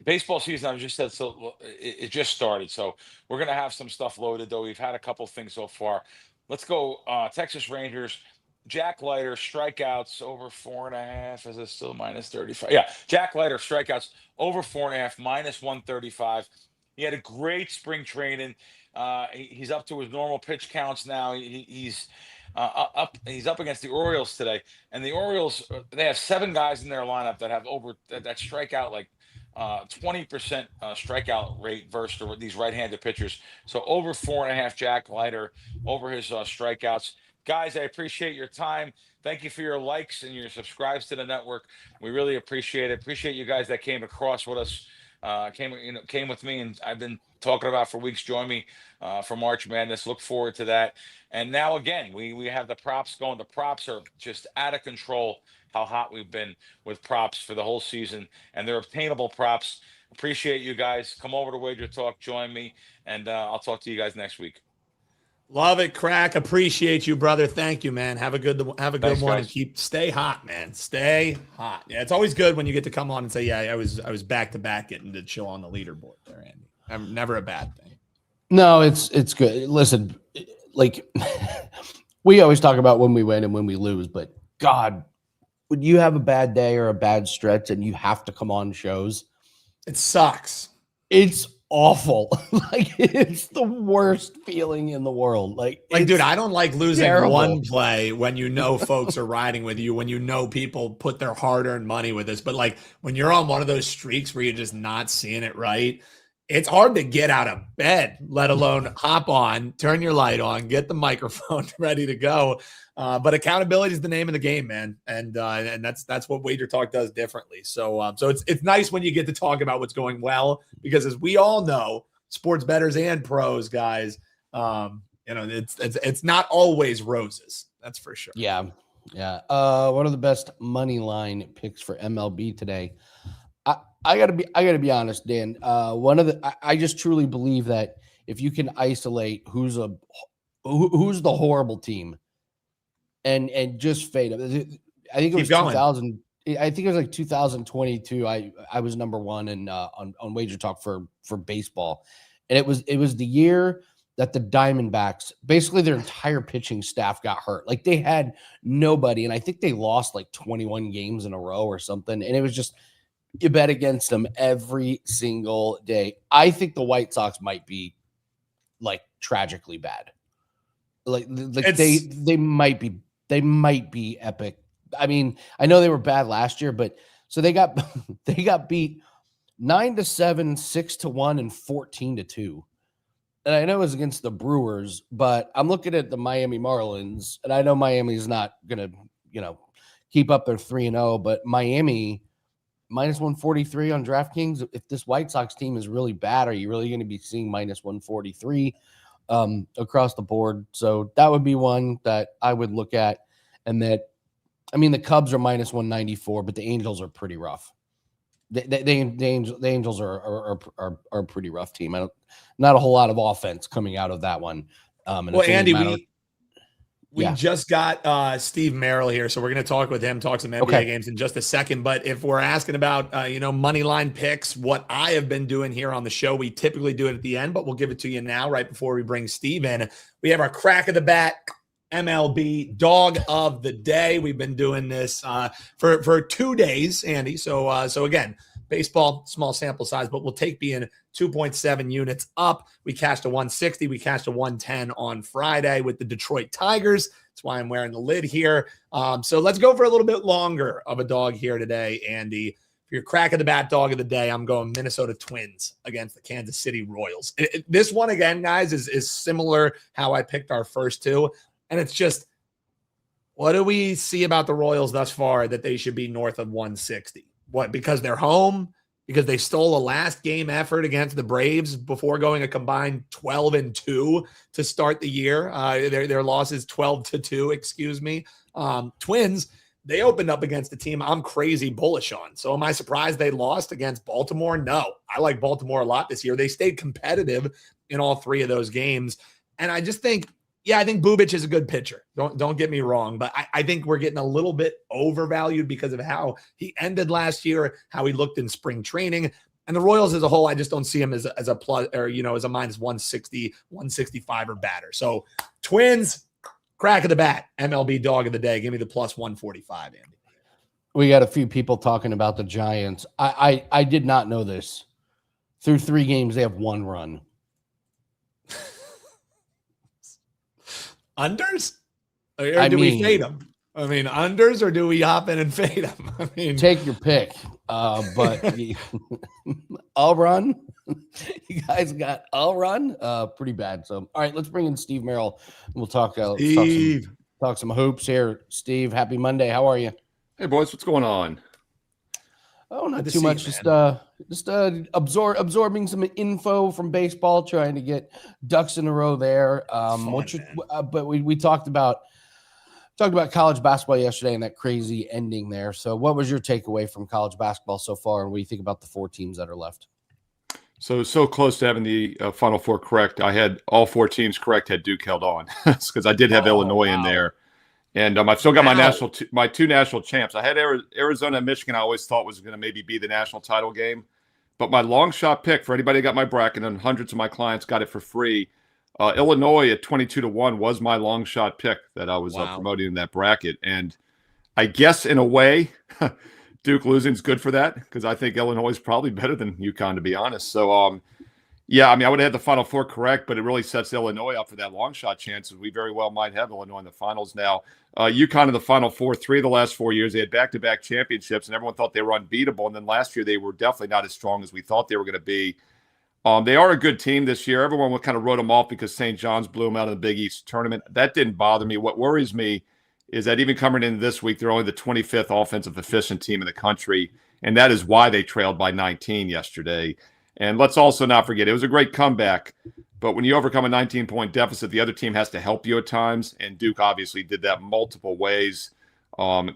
Baseball season, I just said, so it just started. So we're going to have some stuff loaded, though. We've had a couple things so far. Let's go. Texas Rangers. Jack Leiter strikeouts over 4.5. Is it still -35? Yeah, Jack Leiter strikeouts over 4.5, -135. He had a great spring training. He's up to his normal pitch counts now. He's up. He's up against the Orioles today, and the Orioles, they have 7 guys in their lineup that have that strike out like 20% strikeout rate versus these right-handed pitchers. So over 4.5, Jack Leiter over his strikeouts. Guys, I appreciate your time. Thank you for your likes and your subscribes to the network. We really appreciate it. Appreciate you guys that came across with us, came with me, and I've been talking about for weeks. Join me for March Madness. Look forward to that. And now again, we have the props going. The props are just out of control. How hot we've been with props for the whole season, and they're obtainable props. Appreciate you guys. Come over to Wager Talk. Join me, and I'll talk to you guys next week. Love it, Crack. Appreciate you, brother. Thank you, man. Have a good Thanks, one, guys. and stay hot, man. Stay hot. Yeah, it's always good when you get to come on and say, "Yeah, I was back to back getting to show on the leaderboard there, Andy." I'm never a bad thing. No, it's good. Listen, like we always talk about when we win and when we lose, but God, when you have a bad day or a bad stretch and you have to come on shows, it sucks. It's awful. Like it's the worst feeling in the world. Like dude, I don't like losing terrible. One play when folks are riding with you, when people put their hard-earned money with us. But like when you're on one of those streaks where you're just not seeing it right, it's hard to get out of bed, let alone hop on, turn your light on, get the microphone ready to go. But accountability is the name of the game, man. And that's what Wager Talk does differently. So it's nice when you get to talk about what's going well, because as we all know, sports bettors and pros, guys, it's not always roses. That's for sure. Yeah. One of the best money line picks for MLB today. I gotta be honest, Dan. I just truly believe that if you can isolate who's the horrible team and just fade them. I think it was 2000. I think it was like 2022. I was number one in on WagerTalk for baseball, and it was the year that the Diamondbacks, basically their entire pitching staff got hurt. Like they had nobody, and I think they lost like 21 games in a row or something. And it was just, you bet against them every single day. I think the White Sox might be like tragically bad. Like they might be epic. I mean, I know they were bad last year, but so they got beat 9-7, 6-1, and 14-2. And I know it was against the Brewers, but I'm looking at the Miami Marlins, and I know Miami's not gonna, keep up their 3-0, but Miami minus 143 on DraftKings. If this White Sox team is really bad, are you really going to be seeing minus 143 across the board? So that would be one that I would look at. And that, I mean, the Cubs are minus 194, but the Angels are pretty rough. The Angels are a pretty rough team. Not a whole lot of offense coming out of that one. Well, Andy, we just got Steve Merril here, so we're going to talk with him, talk some NBA games in just a second. But if we're asking about, Moneyline Picks, what I have been doing here on the show, we typically do it at the end, but we'll give it to you now right before we bring Steve in. We have our crack of the bat MLB Dog of the Day. We've been doing this for 2 days, Andy. So again, baseball, small sample size, but we'll take being 2.7 units up. We cashed a 160. We cashed a 110 on Friday with the Detroit Tigers. That's why I'm wearing the lid here. So let's go for a little bit longer of a dog here today, Andy. For your crack of the bat dog of the day, I'm going Minnesota Twins against the Kansas City Royals. This one, again, guys, is similar how I picked our first two. And it's just, what do we see about the Royals thus far that they should be north of 160? What, because they're home? Because they stole a last game effort against the Braves before going a combined 12-2 to start the year. Their loss is 12-2, excuse me. Twins, they opened up against a team I'm crazy bullish on. So am I surprised they lost against Baltimore? No. I like Baltimore a lot this year. They stayed competitive in all three of those games. And I just think, I think Bubic is a good pitcher. Don't get me wrong, but I think we're getting a little bit overvalued because of how he ended last year, how he looked in spring training. And the Royals as a whole, I just don't see him as a plus or, as a minus 160, 165 or batter. So Twins, crack of the bat, MLB Dog of the Day. Give me the plus 145, Andy. We got a few people talking about the Giants. I did not know this. Through 3 games, they have 1 run. Unders? Or do we fade them? I mean, unders, or do we hop in and fade them? I mean, take your pick. But I'll run. You guys got I'll run. Pretty bad. So, all right, let's bring in Steve Merril. We'll talk some hoops here. Steve, happy Monday. How are you? Hey, boys, what's going on? Oh, not too much. Just absorbing some info from baseball, trying to get ducks in a row there. But we talked about college basketball yesterday and that crazy ending there. So what was your takeaway from college basketball so far? And what do you think about the 4 teams that are left? So close to having the Final Four correct. I had all 4 teams correct, had Duke held on because I did have Illinois in there. And I've still got my 2 national champs. I had Arizona and Michigan. I always thought was going to maybe be the national title game. But my long shot pick for anybody that got my bracket, and hundreds of my clients got it for free, Illinois at 22-1 was my long shot pick that I was promoting in that bracket. And I guess in a way, Duke losing is good for that because I think Illinois is probably better than UConn, to be honest. So, I would have had the Final Four correct, but it really sets Illinois up for that long shot chance. We very well might have Illinois in the finals now. UConn in the Final Four, 3 of the last 4 years. They had back-to-back championships, and everyone thought they were unbeatable. And then last year, they were definitely not as strong as we thought they were going to be. They are a good team this year. Everyone kind of wrote them off because St. John's blew them out of the Big East tournament. That didn't bother me. What worries me is that even coming into this week, they're only the 25th offensive efficient team in the country, and that is why they trailed by 19 yesterday. And let's also not forget, it was a great comeback, but when you overcome a 19-point deficit, the other team has to help you at times, and Duke obviously did that multiple ways.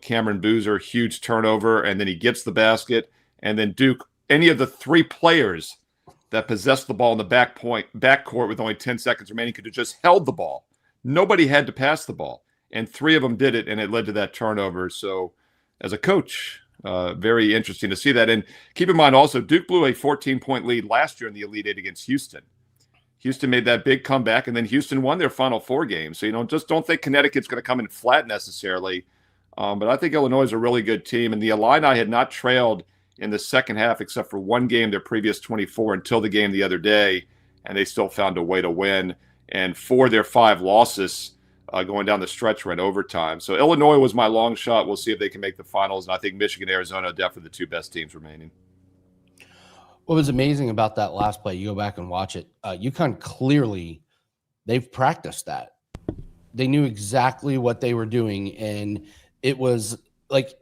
Cameron Boozer, huge turnover, and then he gets the basket, And then Duke, any of the 3 players that possessed the ball in the backcourt with only 10 seconds remaining could have just held the ball. Nobody had to pass the ball. And 3 of them did it, and it led to that turnover. So as a coach, very interesting to see that. And keep in mind also, Duke blew a 14-point lead last year in the Elite Eight against Houston. Houston made that big comeback, and then Houston won their Final Four game. So, just don't think Connecticut's going to come in flat necessarily. But I think Illinois is a really good team. And the Illini had not trailed in the second half except for one game, their previous 24, until the game the other day, and they still found a way to win. And 4 of their 5 losses going down the stretch were in overtime. So Illinois was my long shot. We'll see if they can make the finals. And I think Michigan, Arizona are definitely the 2 best teams remaining. What was amazing about that last play, you go back and watch it, UConn clearly, they've practiced that. They knew exactly what they were doing, and it was like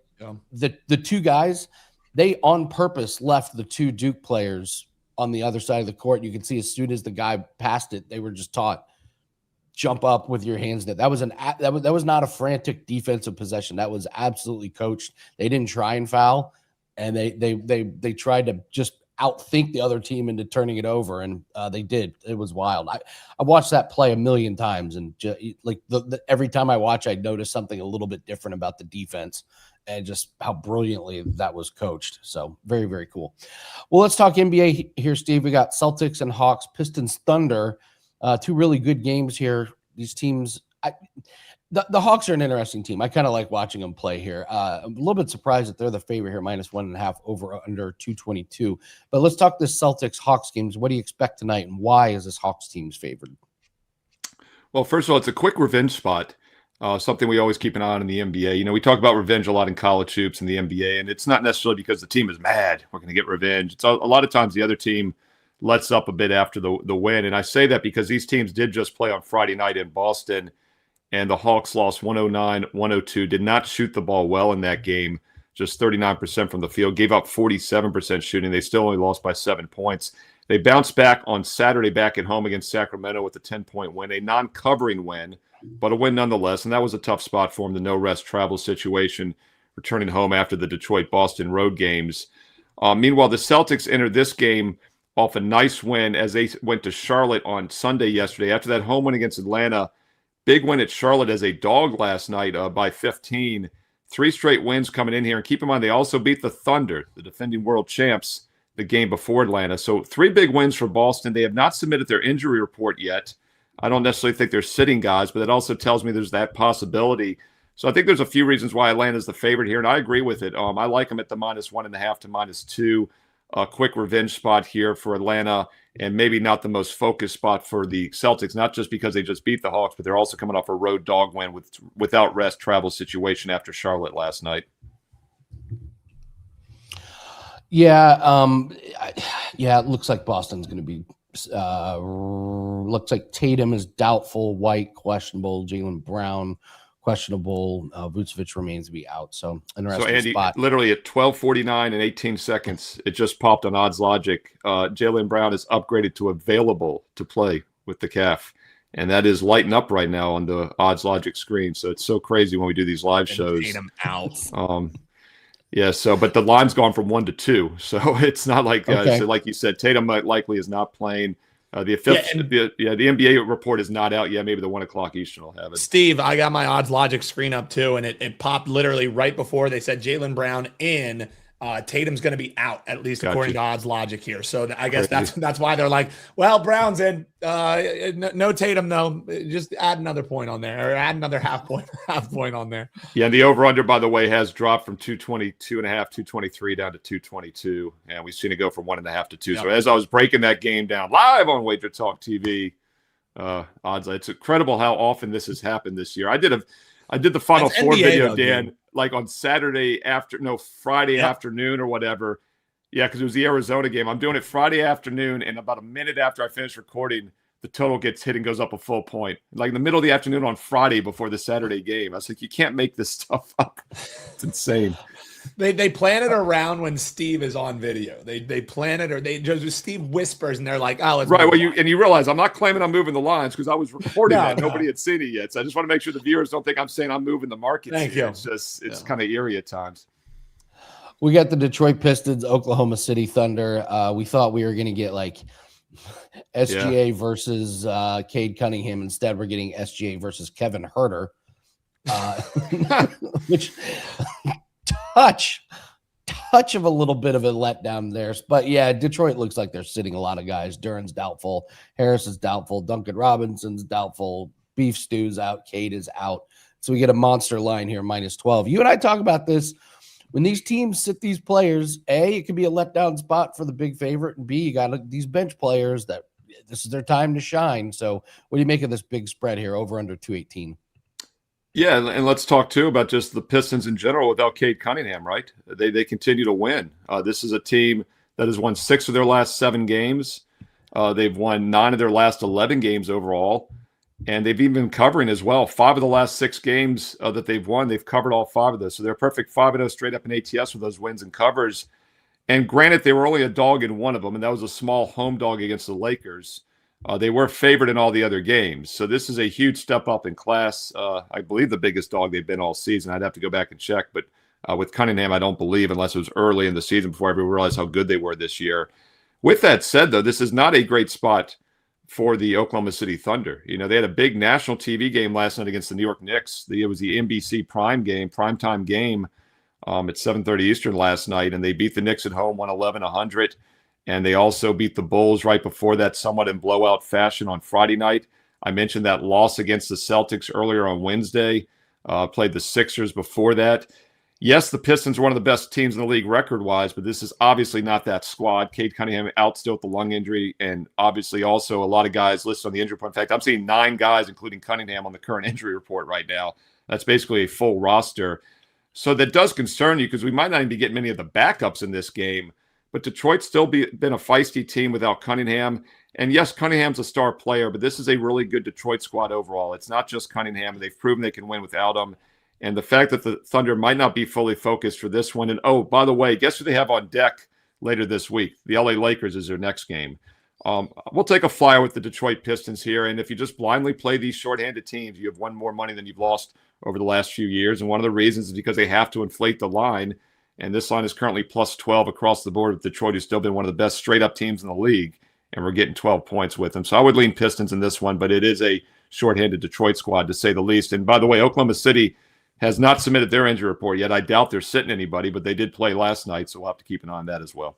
the 2 guys, they on purpose left the 2 Duke players on the other side of the court. You can see as soon as the guy passed it, they were just taught, jump up with your hands. That was not a frantic defensive possession. That was absolutely coached. They didn't try and foul, and they tried to just outthink the other team into turning it over, and they did. It was wild. I watched that play a million times, and every time I watch, I notice something a little bit different about the defense and just how brilliantly that was coached. So very, very cool. Well, let's talk NBA here, Steve. We got Celtics and Hawks, Pistons, Thunder, 2 really good games here. These teams, the Hawks are an interesting team. I kind of like watching them play here. I'm a little bit surprised that they're the favorite here, -1.5 over under 222. But let's talk this Celtics Hawks games. What do you expect tonight, and why is this Hawks team's favored? Well, first of all, it's a quick revenge spot. Something we always keep an eye on in the NBA. We talk about revenge a lot in college hoops and the NBA, and it's not necessarily because the team is mad. We're going to get revenge. It's a lot of times the other team lets up a bit after the win. And I say that because these teams did just play on Friday night in Boston, and the Hawks lost 109-102, did not shoot the ball well in that game, just 39% from the field, gave up 47% shooting. They still only lost by 7 points. They bounced back on Saturday back at home against Sacramento with a 10-point win, a non-covering win, but a win nonetheless. And that was a tough spot for them, the no-rest travel situation, returning home after the Detroit-Boston road games. Meanwhile, the Celtics entered this game off a nice win as they went to Charlotte on Sunday yesterday. After that home win against Atlanta, big win at Charlotte as a dog last night by 15. 3 straight wins coming in here. And keep in mind, they also beat the Thunder, the defending world champs, the game before Atlanta. So 3 big wins for Boston. They have not submitted their injury report yet. I don't necessarily think they're sitting guys, but it also tells me there's that possibility. So I think there's a few reasons why Atlanta's the favorite here, and I agree with it. I like them at the -1.5 to -2. A quick revenge spot here for Atlanta, and maybe not the most focused spot for the Celtics, not just because they just beat the Hawks, but they're also coming off a road dog win without rest travel situation after Charlotte last night. Yeah, it looks like Boston's going to be looks like Tatum is doubtful, White questionable, Jaylen Brown questionable, Vucevic remains to be out. So interesting Andy, spot. Literally at 12:49 and 18 seconds, it just popped on Odds Logic. Jaylen Brown is upgraded to available to play with the calf, and that is lighting up right now on the Odds Logic screen. So it's so crazy when we do these live shows. Tatum out. Yeah, but the line's gone from 1 to 2, so it's not like so like you said, Tatum likely is not playing. The NBA report is not out yet. Maybe the 1 o'clock Eastern will have it. Steve, I got my Odds Logic screen up too, and it popped literally right before they said Jaylen Brown in. Tatum's going to be out, at least according to Odds Logic here. So I guess that's why they're like, well, Brown's in. No Tatum though. Just add another point on there, or add another half point on there. Yeah, and the over/under, by the way, has dropped from 222.5, 223 down to 222, and we've seen it go from 1.5 to 2. Yep. So as I was breaking that game down live on WagerTalk TV, it's incredible how often this has happened this year. I did the Final Four video, Dan. Dude. Like on Friday afternoon or whatever. Yeah, because it was the Arizona game. I'm doing it Friday afternoon, and about a minute after I finish recording, the total gets hit and goes up a full point. Like in the middle of the afternoon on Friday before the Saturday game. I was like, you can't make this stuff up. It's insane. They plan it around when Steve is on video. They plan it, or Steve whispers, and they're like, "Oh, let's." Right. Well, you realize I'm not claiming I'm moving the lines because I was recording that. Nobody had seen it yet, so I just want to make sure the viewers don't think I'm saying I'm moving the market. Thank you. It's kind of eerie at times. We got the Detroit Pistons, Oklahoma City Thunder. We thought we were going to get like SGA versus Cade Cunningham. Instead, we're getting SGA versus Kevin Huerter, which touch of a little bit of a letdown there. But yeah, Detroit looks like they're sitting a lot of guys. Duran's doubtful. Harris is doubtful. Duncan Robinson's doubtful. Beef Stew's out. Cade is out. So we get a monster line here, -12. You and I talk about this. When these teams sit these players, A, it could be a letdown spot for the big favorite, and B, you got these bench players that this is their time to shine. So what do you make of this big spread here, over under 218? Yeah, and let's talk too about just the Pistons in general without Cade Cunningham, right? They continue to win. This is a team that has won 6 of their last 7 games. They've won 9 of their last 11 games overall. And they've even been covering as well. 5 of the last 6 games that they've won, they've covered all 5 of those. So they're perfect 5-0 straight up in ATS with those wins and covers. And granted, they were only a dog in one of them, and that was a small home dog against the Lakers. They were favored in all the other games. So this is a huge step up in class. I believe the biggest dog they've been all season. I'd have to go back and check. But with Cunningham, I don't believe, unless it was early in the season before everyone realized how good they were this year. With that said, though, this is not a great spot for the Oklahoma City Thunder. You know, they had a big national TV game last night against the New York Knicks. It was the NBC primetime game at 7:30 Eastern last night, and they beat the Knicks at home, 111-100. And they also beat the Bulls right before that, somewhat in blowout fashion on Friday night. I mentioned that loss against the Celtics earlier on Wednesday, played the Sixers before that. Yes, the Pistons are one of the best teams in the league record-wise, but this is obviously not that squad. Cade Cunningham out still with the lung injury, and obviously also a lot of guys listed on the injury report. In fact, I'm seeing 9 guys, including Cunningham, on the current injury report right now. That's basically a full roster. So that does concern you because we might not even be getting many of the backups in this game. But Detroit's still been a feisty team without Cunningham. And yes, Cunningham's a star player, but this is a really good Detroit squad overall. It's not just Cunningham. They've proven they can win without him. And the fact that the Thunder might not be fully focused for this one. And, oh, by the way, guess who they have on deck later this week? The LA Lakers is their next game. We'll take a flyer with the Detroit Pistons here. And if you just blindly play these shorthanded teams, you have won more money than you've lost over the last few years. And one of the reasons is because they have to inflate the line. And this line is currently +12 across the board with Detroit, who's still been one of the best straight-up teams in the league. And we're getting 12 points with them. So I would lean Pistons in this one, but it is a shorthanded Detroit squad, to say the least. And by the way, Oklahoma City has not submitted their injury report yet. I doubt they're sitting anybody, but they did play last night, so we'll have to keep an eye on that as well.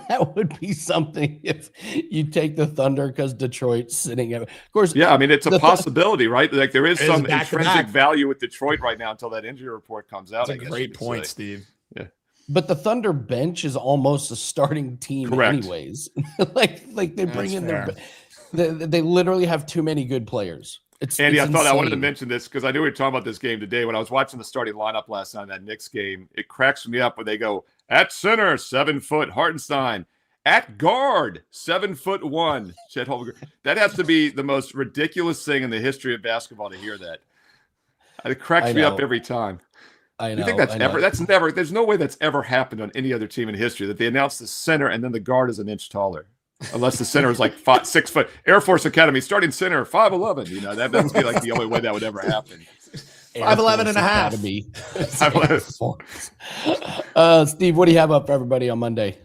That would be something if you take the Thunder because Detroit's sitting. Of course, yeah. I mean, it's a possibility, right? Like there is some intrinsic back. value with Detroit right now until that injury report comes out. That's a great point, Steve. Yeah. But the Thunder bench is almost a starting team, correct, anyways. like they bring in they literally have too many good players. Andy, it's I thought insane. I wanted to mention this because I knew we were talking about this game today. When I was watching the starting lineup last night in that Knicks game, it cracks me up when they go at center, 7 foot Hartenstein, at guard, 7'1" Chet Holmgren. That has to be the most ridiculous thing in the history of basketball to hear that. It cracks me up every time. I know. You think that's ever? That's never. There's no way that's ever happened on any other team in history that they announce the center and then the guard is an inch taller. Unless the center is like 6 foot. Air Force Academy starting center 5'11". You know, that must be like the only way that would ever happen. 5'11" and a half. Steve, what do you have up for everybody on Monday?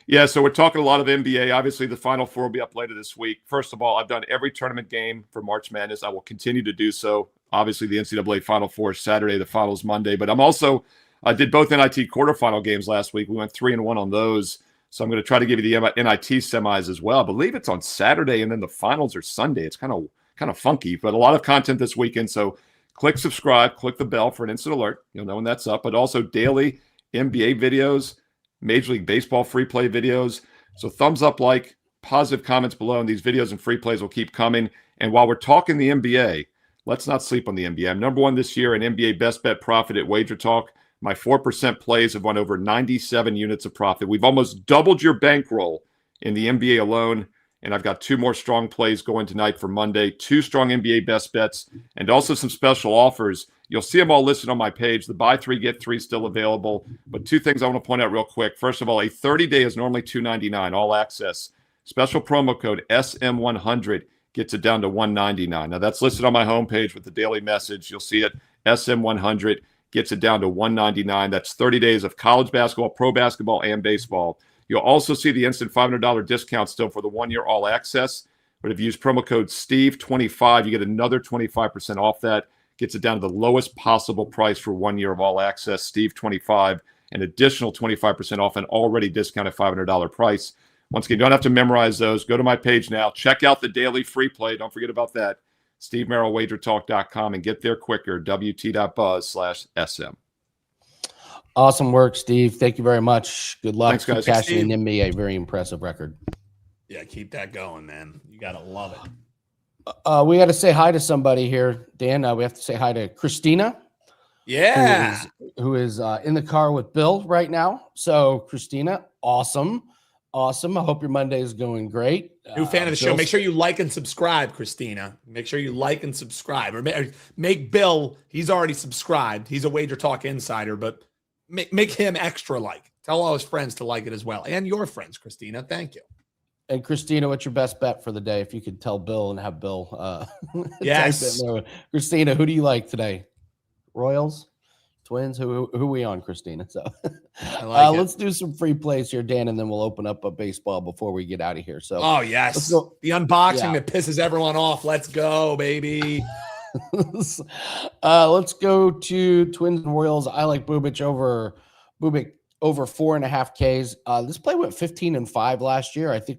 Yeah, so we're talking a lot of NBA. Obviously, the Final Four will be up later this week. First of all, I've done every tournament game for March Madness. I will continue to do so. Obviously, the NCAA Final Four is Saturday, the finals Monday. But I did both NIT quarterfinal games last week. We went 3-1 on those. So I'm going to try to give you the NIT semis as well. I believe it's on Saturday, and then the finals are Sunday. It's kind of funky, but a lot of content this weekend. So click subscribe, click the bell for an instant alert. You'll know when that's up. But also daily NBA videos, Major League Baseball free play videos. So thumbs up, like, positive comments below, and these videos and free plays will keep coming. And while we're talking the NBA, let's not sleep on the NBA. I'm number 1 this year in NBA best bet profit at WagerTalk. My 4% plays have won over 97 units of profit. We've almost doubled your bankroll in the NBA alone. And I've got 2 more strong plays going tonight for Monday, 2 strong NBA best bets, and also some special offers. You'll see them all listed on my page. The buy 3, get 3 still available. But 2 things I want to point out real quick. First of all, a 30-day is normally $299, all access. Special promo code SM100 gets it down to $199. Now, that's listed on my homepage with the daily message. You'll see it, SM100. gets it down to $199. That's 30 days of college basketball, pro basketball, and baseball. You'll also see the instant $500 discount still for the 1 year all access. But if you use promo code Steve25, you get another 25% off that. Gets it down to the lowest possible price for 1 year of all access, Steve25, an additional 25% off an already discounted $500 price. Once again, you don't have to memorize those. Go to my page now. Check out the daily free play. Don't forget about that. Steve Merril, WagerTalk.com, and get there quicker, wt.buzz/SM. Awesome work, Steve. Thank you very much. Good luck. Thanks, guys. Cashing in NBA. Very impressive record. Yeah, keep that going, man. You got to love it. We got to say hi to somebody here, Dan. We have to say hi to Christina. Yeah. Who is in the car with Bill right now. So, Christina, awesome. Awesome. I hope your Monday is going great. New fan of the show. Make sure you like and subscribe, Christina. Make sure you like and subscribe. Or make Bill, he's already subscribed. He's a Wager Talk insider, but make him extra like. Tell all his friends to like it as well. And your friends, Christina. Thank you. And Christina, what's your best bet for the day? If you could tell Bill and have Bill. Yes. Christina, who do you like today? Royals? Twins? Who are we on, Christina? So let's do some free plays here, Dan, and then we'll open up a baseball before we get out of here. So yes. The unboxing that pisses everyone off. Let's go, baby. Let's go to Twins and Royals. I like Bubic over 4.5 Ks. This play went 15-5 last year. I think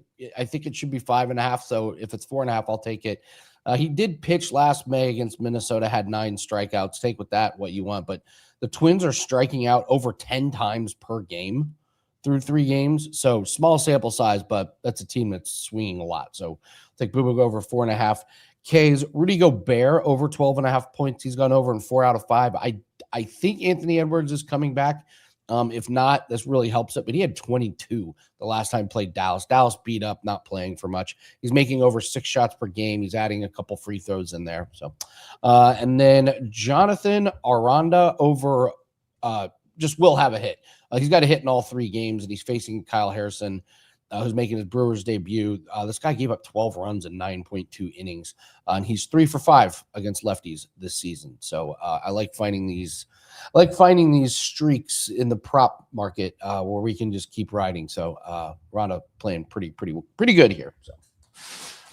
it should be 5.5. So if it's 4.5, I'll take it. He did pitch last May against Minnesota, had 9 strikeouts. Take with that what you want, but the Twins are striking out over 10 times per game through 3 games. So small sample size, but that's a team that's swinging a lot. So take Bubic over 4.5 Ks. Rudy Gobert over 12.5 points. He's gone over in 4 out of 5. I think Anthony Edwards is coming back. If not, this really helps it. But he had 22 the last time he played Dallas. Dallas beat up, not playing for much. He's making over 6 shots per game. He's adding a couple free throws in there. So, and then Jonathan Aranda over just will have a hit. He's got a hit in all 3 games, and he's facing Kyle Harrison, who's making his Brewers debut. This guy gave up 12 runs in 9.2 innings, and he's 3 for 5 against lefties this season. So I like finding these streaks in the prop market where we can just keep riding. So Rana playing pretty good here. So,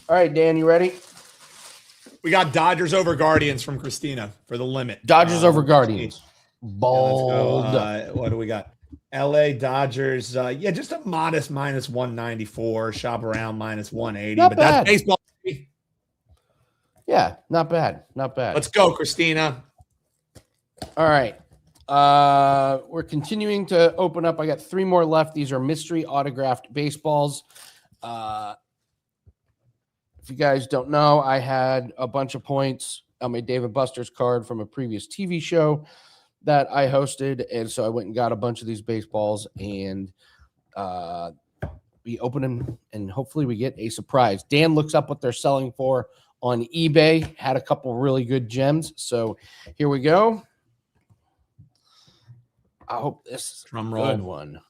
all right, Dan, you ready? We got Dodgers over Guardians from Christina for the limit. Dodgers over Guardians. Bold. Yeah, what do we got? LA Dodgers. Just a modest minus 194. Shop around minus 180. Not but bad. That's baseball. Yeah, not bad. Not bad. Let's go, Christina. All right. We're continuing to open up. I got 3 more left. These are mystery autographed baseballs. If you guys don't know, I had a bunch of points on my David Buster's card from a previous TV show that I hosted. And so I went and got a bunch of these baseballs, and we open them, and hopefully we get a surprise. Dan looks up what they're selling for on eBay, had a couple really good gems. So here we go. I hope this is a good one.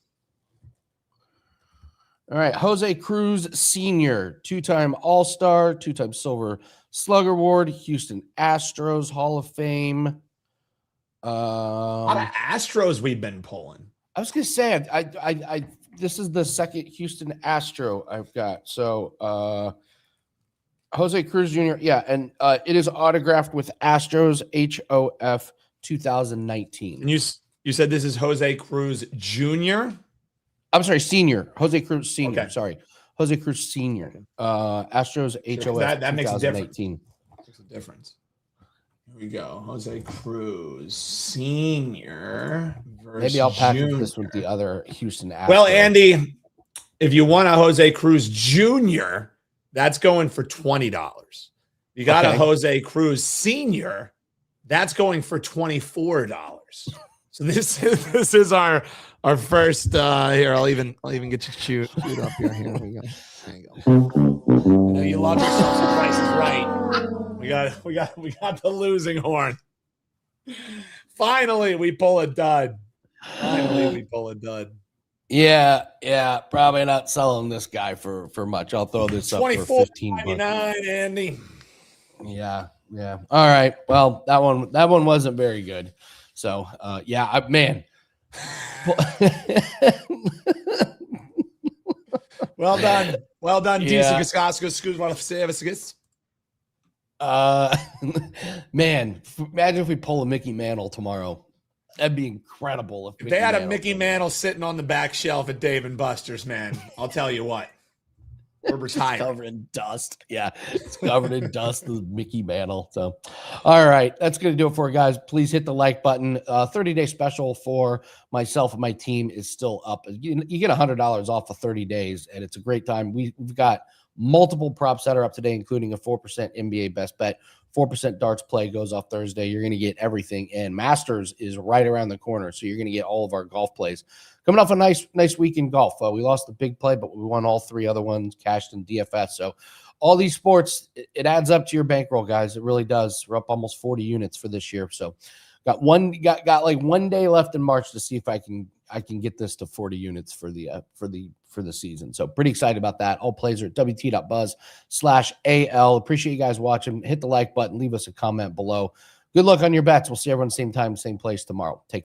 All right, Jose Cruz Sr., 2-time All-Star, 2-time Silver Slugger Award, Houston Astros Hall of Fame. A lot of Astros we've been pulling. I was gonna say, I this is the second Houston Astro I've got. So Jose Cruz Jr., and it is autographed with Astros HOF 2019. And you said this is Jose Cruz Jr.? I'm sorry, Senior. Jose Cruz Senior. Okay. Sorry. Jose Cruz Senior. Astros HOF that makes a difference. 2018. Makes a difference. Here we go. Jose Cruz Senior versus Maybe I'll package Junior. this with the other Houston Astros. Well, Andy, if you want a Jose Cruz Jr., that's going for $20. You got a Jose Cruz Senior, that's going for $24. So this is our first here. I'll even get you shoot up here. Here we go. There you go. I know you love yourself some Price is Right. We got the losing horn. Finally, we pull a dud. Yeah, probably not selling this guy for much. I'll throw this up for $15. Andy. Yeah. All right. Well, that one wasn't very good. So, yeah, man. Well done. Well done, Yeah. DC Kaskaskas. Screws one of services. Man, imagine if we pull a Mickey Mantle tomorrow. That'd be incredible. If they had a Mickey Mantle sitting on the back shelf at Dave and Buster's, man, I'll tell you what. We're retired. Covered in dust. Yeah, it's covered in dust. The Mickey Mantle. So, all right, that's going to do it for you guys. Please hit the like button. 30-day special for myself and my team is still up. You get $100 off for 30 days, and it's a great time. We've got multiple props that are up today, including a 4% NBA best bet. 4% darts play goes off Thursday. You're going to get everything. And Masters is right around the corner, so you're going to get all of our golf plays. Coming off a nice week in golf. We lost the big play, but we won all 3 other ones, cashed in DFS. So all these sports, it adds up to your bankroll, guys. It really does. We're up almost 40 units for this year. So got like 1 day left in March to see if I can get this to 40 units for the season. So pretty excited about that. All plays are at wt.buzz/AL. Appreciate you guys watching. Hit the like button. Leave us a comment below. Good luck on your bets. We'll see everyone same time, same place tomorrow. Take care.